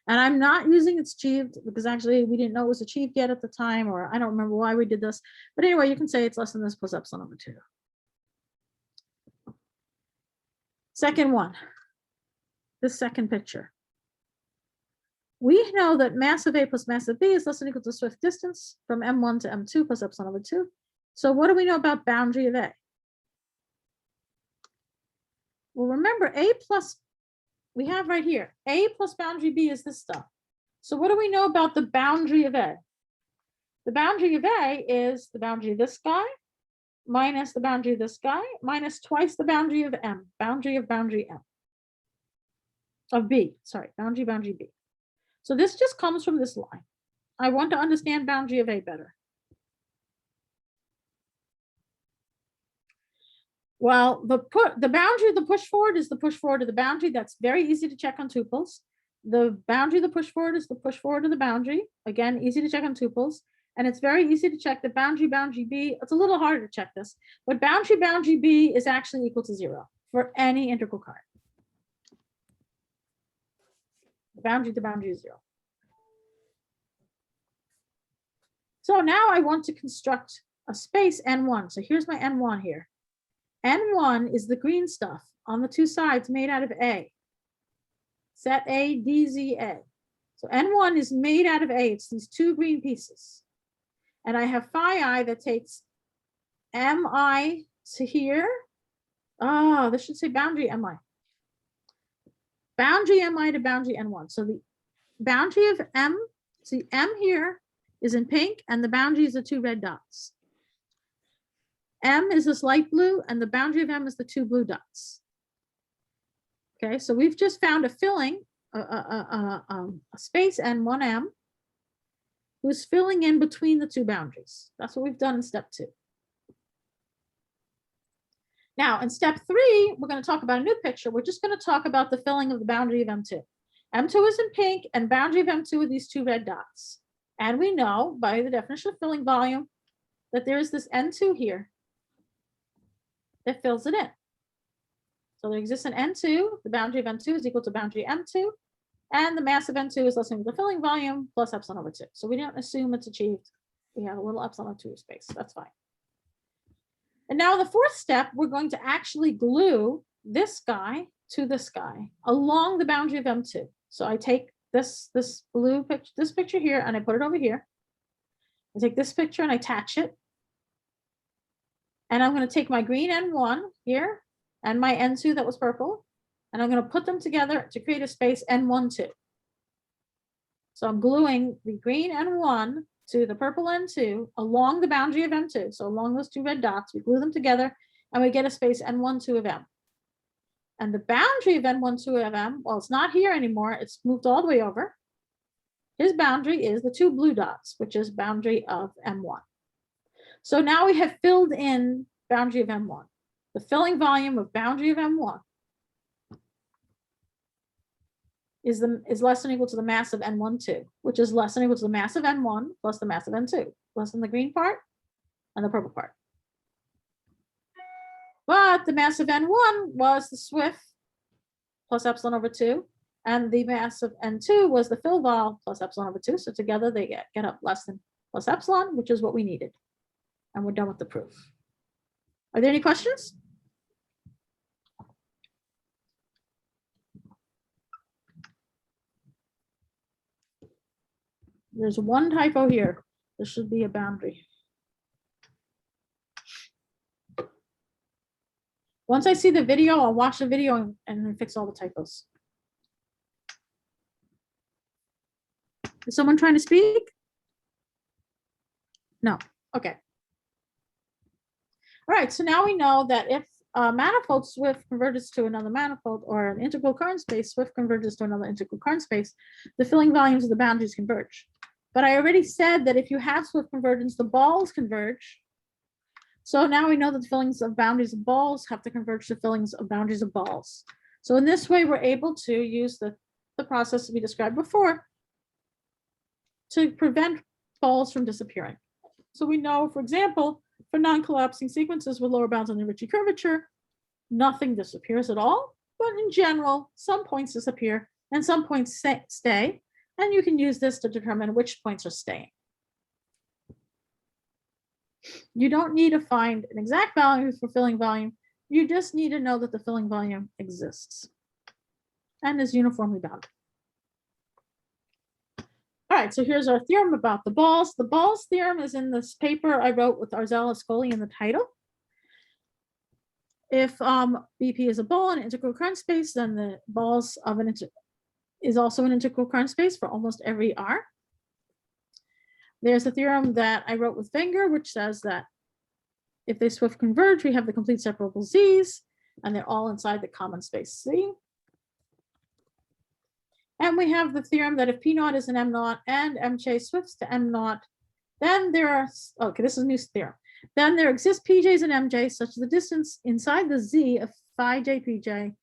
And I'm not using it's achieved because actually we didn't know it was achieved yet at the time, or I don't remember why we did this. But anyway, you can say it's less than this plus epsilon over 2. Second one, this second picture. We know that mass of A plus mass of B is less than or equal to Swift distance from M1 to M2 plus epsilon over 2. So what do we know about boundary of A? Well, remember A plus, we have right here, A plus boundary B is this stuff. So what do we know about the boundary of A? The boundary of A is the boundary of this guy minus the boundary of this guy minus twice the boundary of M, boundary of M. Of B, sorry, boundary B. So this just comes from this line. I want to understand boundary of A better. Well, the boundary of the push forward is the push forward of the boundary. That's very easy to check on tuples. The boundary of the push forward is the push forward of the boundary. Again, easy to check on tuples. And it's very easy to check the boundary B. It's a little harder to check this, but boundary B is actually equal to 0 for any integral current. The boundary to boundary is 0. So now I want to construct a space N1. So here's my N1 here. N1 is the green stuff on the two sides made out of A. Set A, D, Z, A. So N1 is made out of A. It's these two green pieces. And I have phi I that takes Mi to here. Oh, this should say boundary Mi. Boundary Mi to boundary N1. So the boundary of M, see M here is in pink and the boundary is the two red dots. M is this light blue and the boundary of M is the two blue dots. Okay, so we've just found a filling, a space N1M who's filling in between the two boundaries. That's what we've done in step 2. Now in step 3, we're going to talk about a new picture. We're just going to talk about the filling of the boundary of M2. M2 is in pink and boundary of M2 are these two red dots. And we know by the definition of filling volume that there is this N2 here that fills it in. So there exists an N2, the boundary of N2 is equal to boundary M2, and the mass of N2 is less than the filling volume plus epsilon over 2. So we don't assume it's achieved. We have a little epsilon over 2 space, that's fine. And now the 4th step, we're going to actually glue this guy to this guy along the boundary of M2. So I take this blue picture, this picture here, and I put it over here. I take this picture and I attach it. And I'm going to take my green N1 here and my N2 that was purple, and I'm going to put them together to create a space N12. So I'm gluing the green N1 to the purple N2 along the boundary of M2. So along those two red dots, we glue them together and we get a space N12 of M. And the boundary of N12 of M, well, it's not here anymore. It's moved all the way over. His boundary is the two blue dots, which is boundary of M1. So now we have filled in boundary of M1. The filling volume of boundary of M1 is less than or equal to the mass of N12, which is less than or equal to the mass of N1 plus the mass of N2, less than the green part and the purple part. But the mass of N1 was the SWIFT plus epsilon over 2, and the mass of N2 was the fill vol plus epsilon over 2. So together they get up less than plus epsilon, which is what we needed. And we're done with the proof. Are there any questions? There's one typo here. There should be a boundary. Once I see the video, I'll watch the video and then fix all the typos. Is someone trying to speak? No. Okay. All right, so now we know that if a manifold SWIFT converges to another manifold, or an integral current space SWIFT converges to another integral current space, the filling volumes of the boundaries converge. But I already said that if you have SWIFT convergence, the balls converge. So now we know that the fillings of boundaries of balls have to converge to fillings of boundaries of balls. So in this way, we're able to use the process we described before to prevent balls from disappearing. So we know, for example, for non-collapsing sequences with lower bounds on the Ricci curvature, nothing disappears at all. But in general, some points disappear and some points stay. And you can use this to determine which points are staying. You don't need to find an exact value for filling volume. You just need to know that the filling volume exists and is uniformly bounded. All right, so here's our theorem about the balls. The balls theorem is in this paper I wrote with Arzella Ascoli in the title. If BP is a ball in an integral current space, then the balls of an is also an integral current space for almost every R. There's a theorem that I wrote with Wenger, which says that if they SWIFT converge, we have the complete separable Z's, and they're all inside the common space C. And we have the theorem that if P naught is an M naught and MJ SWIFTs to M naught, then there are, okay, this is a new theorem. Then there exist PJs and MJs such that the distance inside the Z of phi J PJ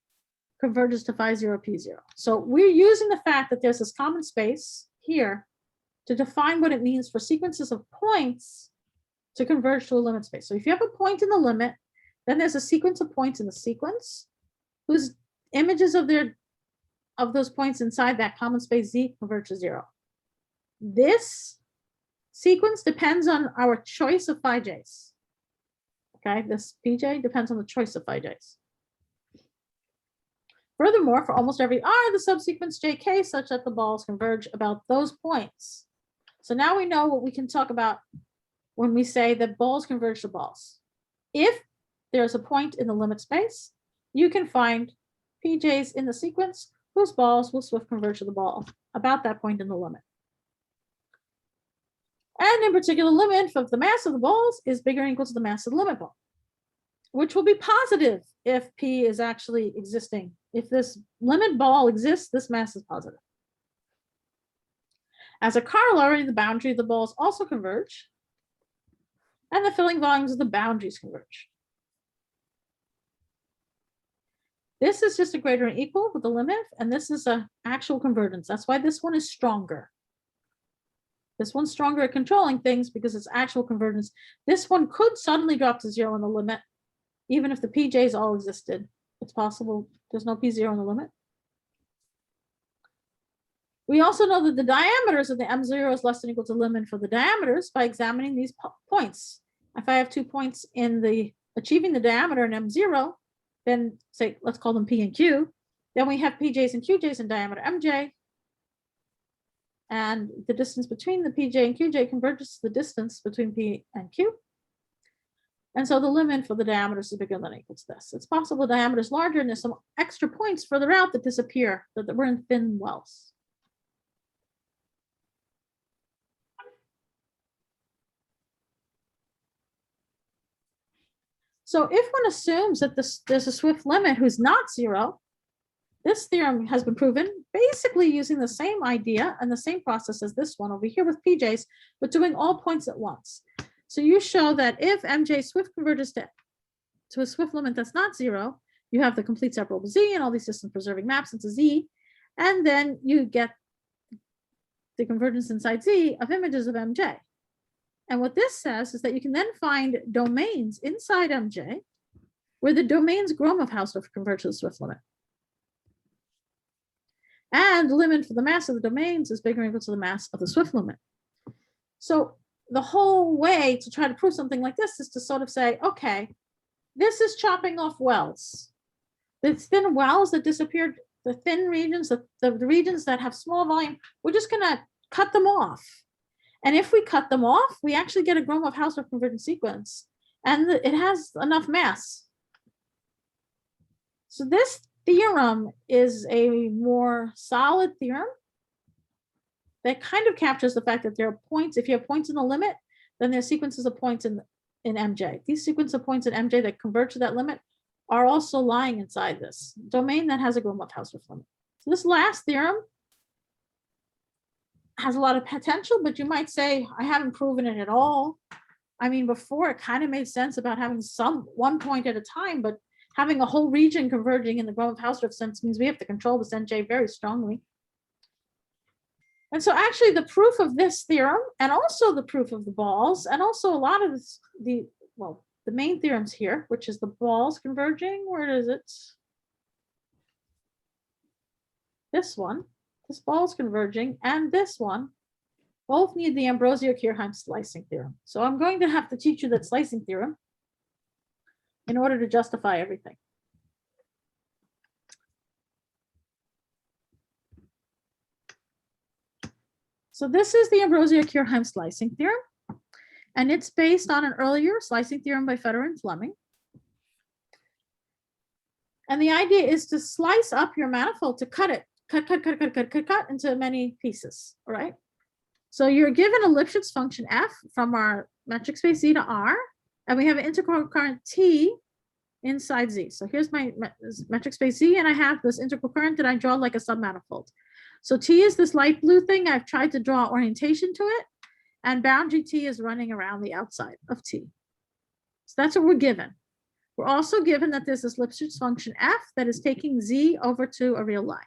converges to phi 0 P0. So we're using the fact that there's this common space here to define what it means for sequences of points to converge to a limit space. So if you have a point in the limit, then there's a sequence of points in the sequence whose images of those points inside that common space Z converge to 0. This sequence depends on our choice of phi j's. Okay, this pj depends on the choice of phi j's. Furthermore, for almost every r, the subsequence jk such that the balls converge about those points. So now we know what we can talk about when we say that balls converge to balls. If there's a point in the limit space, you can find pj's in the sequence whose balls will swift converge to the ball about that point in the limit. And in particular, limit of the mass of the balls is bigger or equal to the mass of the limit ball, which will be positive if P is actually existing. If this limit ball exists, this mass is positive. As a corollary, the boundary of the balls also converge, and the filling volumes of the boundaries converge. This is just a greater or equal with the limit, and this is an actual convergence. That's why this one is stronger. This one's stronger at controlling things because it's actual convergence. This one could suddenly drop to 0 in the limit, even if the PJs all existed. It's possible there's no P0 in the limit. We also know that the diameters of the M0 is less than or equal to limit for the diameters by examining these points. If I have 2 points in the achieving the diameter in M0, then say, let's call them P and Q, then we have PJs and QJs in diameter MJ. And the distance between the PJ and QJ converges to the distance between P and Q. And so the limit for the diameters is bigger than or equal to this. It's possible the diameter is larger and there's some extra points further out that disappear, that we're in thin wells. So if one assumes that there's a swift limit who's not 0, this theorem has been proven basically using the same idea and the same process as this one over here with PJs, but doing all points at once. So you show that if MJ swift converges to a swift limit that's not 0, you have the complete separable Z and all these system preserving maps into Z, and then you get the convergence inside Z of images of MJ. And what this says is that you can then find domains inside MJ where the domains Gromov-Hausdorff converge to the swift limit. And the limit for the mass of the domains is bigger or equal to the mass of the swift limit. So the whole way to try to prove something like this is to sort of say, okay, this is chopping off wells. The thin wells that disappeared, the thin regions, the regions that have small volume, we're just gonna cut them off. And if we cut them off, we actually get a Gromov-Hausdorff convergence sequence, and it has enough mass. So this theorem is a more solid theorem that kind of captures the fact that there are points. If you have points in the limit, then there's sequences of points in MJ. These sequence of points in MJ that converge to that limit are also lying inside this domain that has a Gromov-Hausdorff limit. So this last theorem has a lot of potential, but you might say, I haven't proven it at all. I mean, before it kind of made sense about having one point at a time, but having a whole region converging in the Gromov-Hausdorff sense means we have to control this NJ very strongly. And so actually the proof of this theorem, and also the proof of the balls, and also a lot of this, the main theorems here, which is the balls converging, where is it? This one, this ball's converging, and this one, both need the Ambrosio-Kirchheim slicing theorem. So I'm going to have to teach you that slicing theorem in order to justify everything. So this is the Ambrosio-Kirchheim slicing theorem, and it's based on an earlier slicing theorem by Federer and Fleming. And the idea is to slice up your manifold, to cut it, cut into many pieces, all right? So you're given a Lipschitz function f from our metric space Z to R, and we have an integral current T inside Z. So here's my metric space Z, and I have this integral current that I draw like a submanifold. So T is this light blue thing. I've tried to draw orientation to it, and boundary T is running around the outside of T. So that's what we're given. We're also given that there's this Lipschitz function f that is taking Z over to a real line.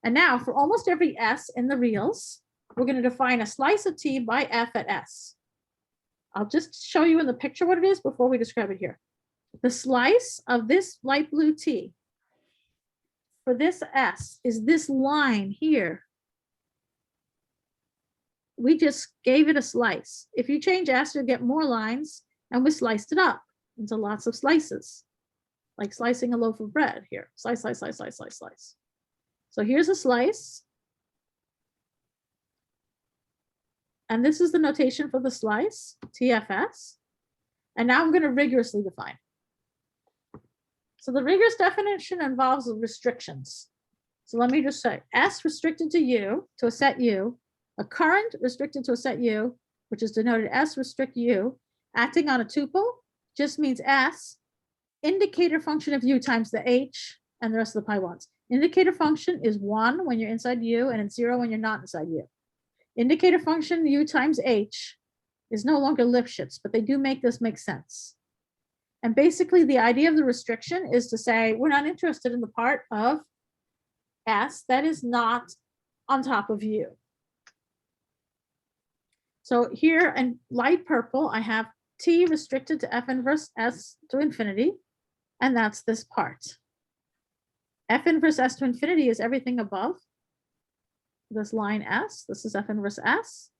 And now for almost every S in the reals, we're going to define a slice of T by f at S. I'll just show you in the picture what it is before we describe it here. The slice of this light blue T for this S is this line here. we just gave it a slice. If you change S, you'll get more lines, and we sliced it up into lots of slices, like slicing a loaf of bread here. Slice, slice, slice, slice, slice, slice. So here's a slice. And this is the notation for the slice, TFS. And now I'm going to rigorously define. So the rigorous definition involves restrictions. So let me just say, S restricted to U, to a set U, a current restricted to a set U, which is denoted S restrict U, acting on a tuple, just means S, indicator function of U times the H, and the rest of the pi ones. Indicator function is 1 when you're inside U, and it's 0 when you're not inside U. Indicator function U times H is no longer Lipschitz, but they do make this make sense. And basically the idea of the restriction is to say, we're not interested in the part of S that is not on top of U. So here in light purple, I have T restricted to F inverse S to infinity, and that's this part. F inverse S to infinity is everything above this line S. This is F inverse S.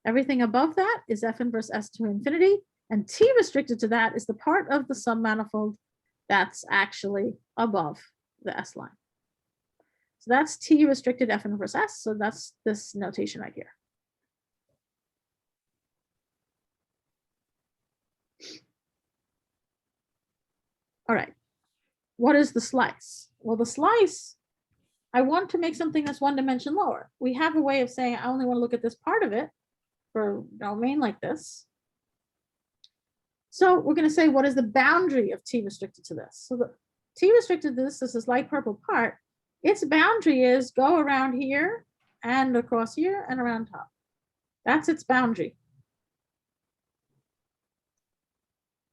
Everything above that is F inverse S to infinity, and T restricted to that is the part of the submanifold that's actually above the S line. So that's T restricted F inverse S. So that's this notation right here. All right. What is the slice? Well, the slice, I want to make something that's one dimension lower. We have a way of saying I only want to look at this part of it for a domain like this. So we're going to say, what is the boundary of T restricted to this? So the T restricted to this is this light purple part. Its boundary is go around here and across here and around top. That's its boundary.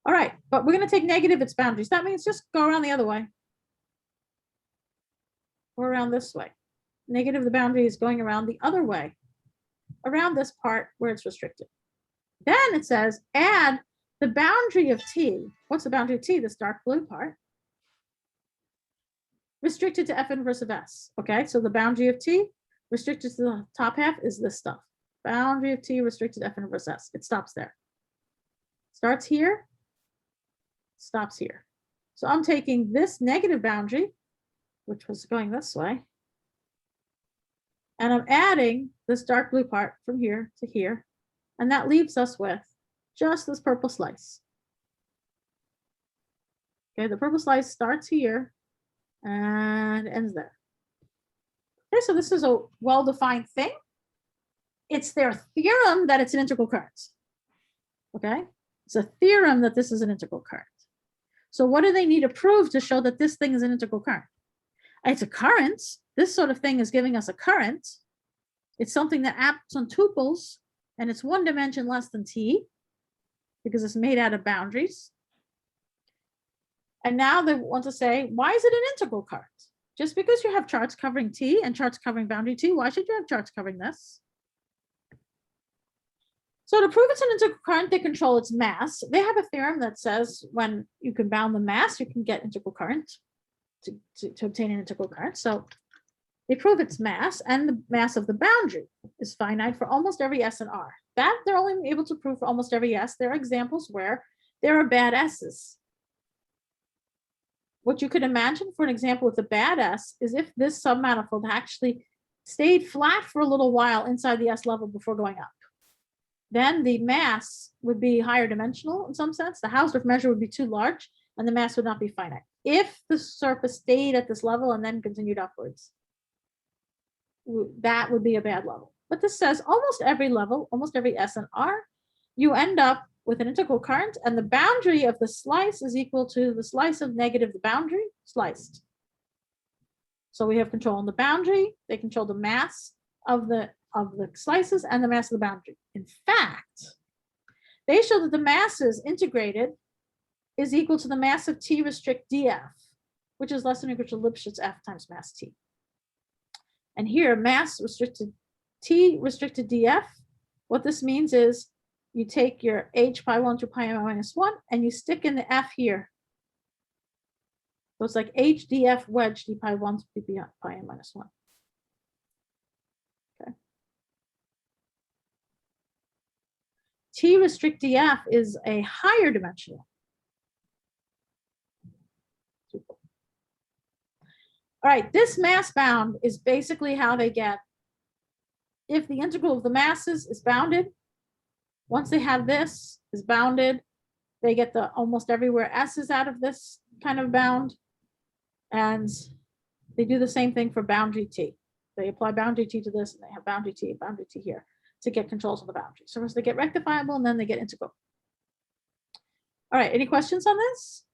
All right, but we're going to take negative its boundaries. That means just go around the other way. Or around this way. Negative the boundary is going around the other way, around this part where it's restricted. Then it says add the boundary of T. What's the boundary of T? This dark blue part. Restricted to F inverse of S. Okay, so the boundary of T restricted to the top half is this stuff. Boundary of T restricted to F inverse S. It stops there. Starts here, stops here. So I'm taking this negative boundary, which was going this way, and I'm adding this dark blue part from here to here, and that leaves us with just this purple slice. Okay, the purple slice starts here and ends there. Okay, so this is a well-defined thing. It's their theorem that it's an integral current. Okay, it's a theorem that this is an integral current. So what do they need to prove to show that this thing is an integral current? It's a current. This sort of thing is giving us a current. It's something that acts on tuples, and it's one dimension less than T because it's made out of boundaries. And now they want to say, why is it an integral current? Just because you have charts covering T and charts covering boundary T, why should you have charts covering this? So to prove it's an integral current, they control its mass. They have a theorem that says when you can bound the mass, you can get integral current to obtain an integral current. So they prove its mass, and the mass of the boundary is finite for almost every S and R. That they're only able to prove for almost every S. There are examples where there are bad S's. What you could imagine for an example with a bad S is if this submanifold actually stayed flat for a little while inside the S level before going up. Then the mass would be higher dimensional in some sense. The Hausdorff measure would be too large, and the mass would not be finite. If the surface stayed at this level and then continued upwards, that would be a bad level. But this says almost every level, almost every S and R, you end up with an integral current, and the boundary of the slice is equal to the slice of negative the boundary sliced. So we have control on the boundary. They control the mass of the slices and the mass of the boundary. In fact, they show that the masses integrated is equal to the mass of T restrict dF, which is less than or equal to Lipschitz F times mass T. And here, mass restricted T restricted dF, what this means is you take your H pi 1 through pi m minus 1 and you stick in the F here. So it's like H dF wedge d pi 1 through d pi m minus 1. Okay. T restrict DF is a higher dimensional. All right, this mass bound is basically how they get, if the integral of the masses is bounded, once they have this is bounded, they get the almost everywhere S's out of this kind of bound. And they do the same thing for boundary T. They apply boundary T to this, and they have boundary T here to get controls of the boundary. So first they get rectifiable, and then they get integral. All right, any questions on this?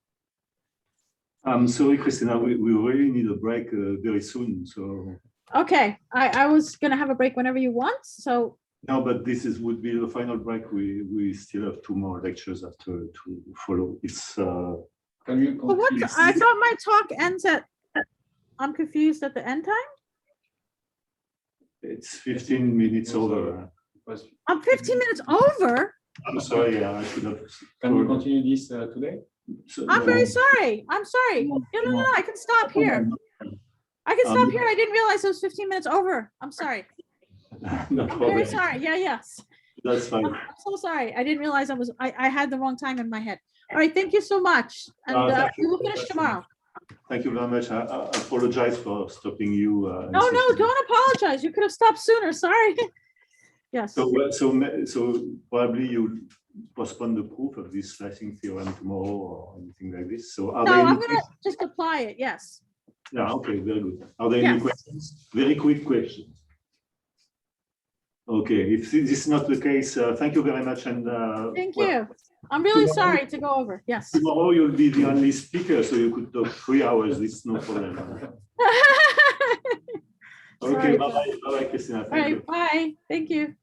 I'm sorry, Christina, we really need a break very soon. So Okay, I was gonna have a break whenever you want, so. no, but this would be the final break. We still have 2 more lectures after to follow. It's Can you But what, continue? I thought my talk ends at, I'm confused at the end time? it's 15 minutes over. Was- I'm 15 minutes over? I'm sorry, I should have. Can you continue this today? So, I'm no, very sorry, I'm sorry. No, I can stop here. I can stop here, I didn't realize it was 15 minutes over. I'm sorry, no I'm problem. very sorry, yes. That's fine. I'm so sorry, I didn't realize I had the wrong time in my head. All right, thank you so much, and Thank we you. will finish tomorrow. Thank you very much. I apologize for stopping you. No, don't apologize, you could have stopped sooner, sorry. Yes. So probably you'll postpone the proof of this slicing theorem tomorrow or anything like this. So are No, there I'm any gonna just apply it, yes. Yeah, okay, very good. Are there any Yes. questions? Very quick questions. Okay, if this is not the case, thank you very much. And Thank well, you. I'm really tomorrow- sorry to go over, yes. tomorrow you'll be the only speaker, so you could talk 3 hours. It's no problem. Okay, Sorry, bye bye, Christina. All Thank you. right, bye, thank you.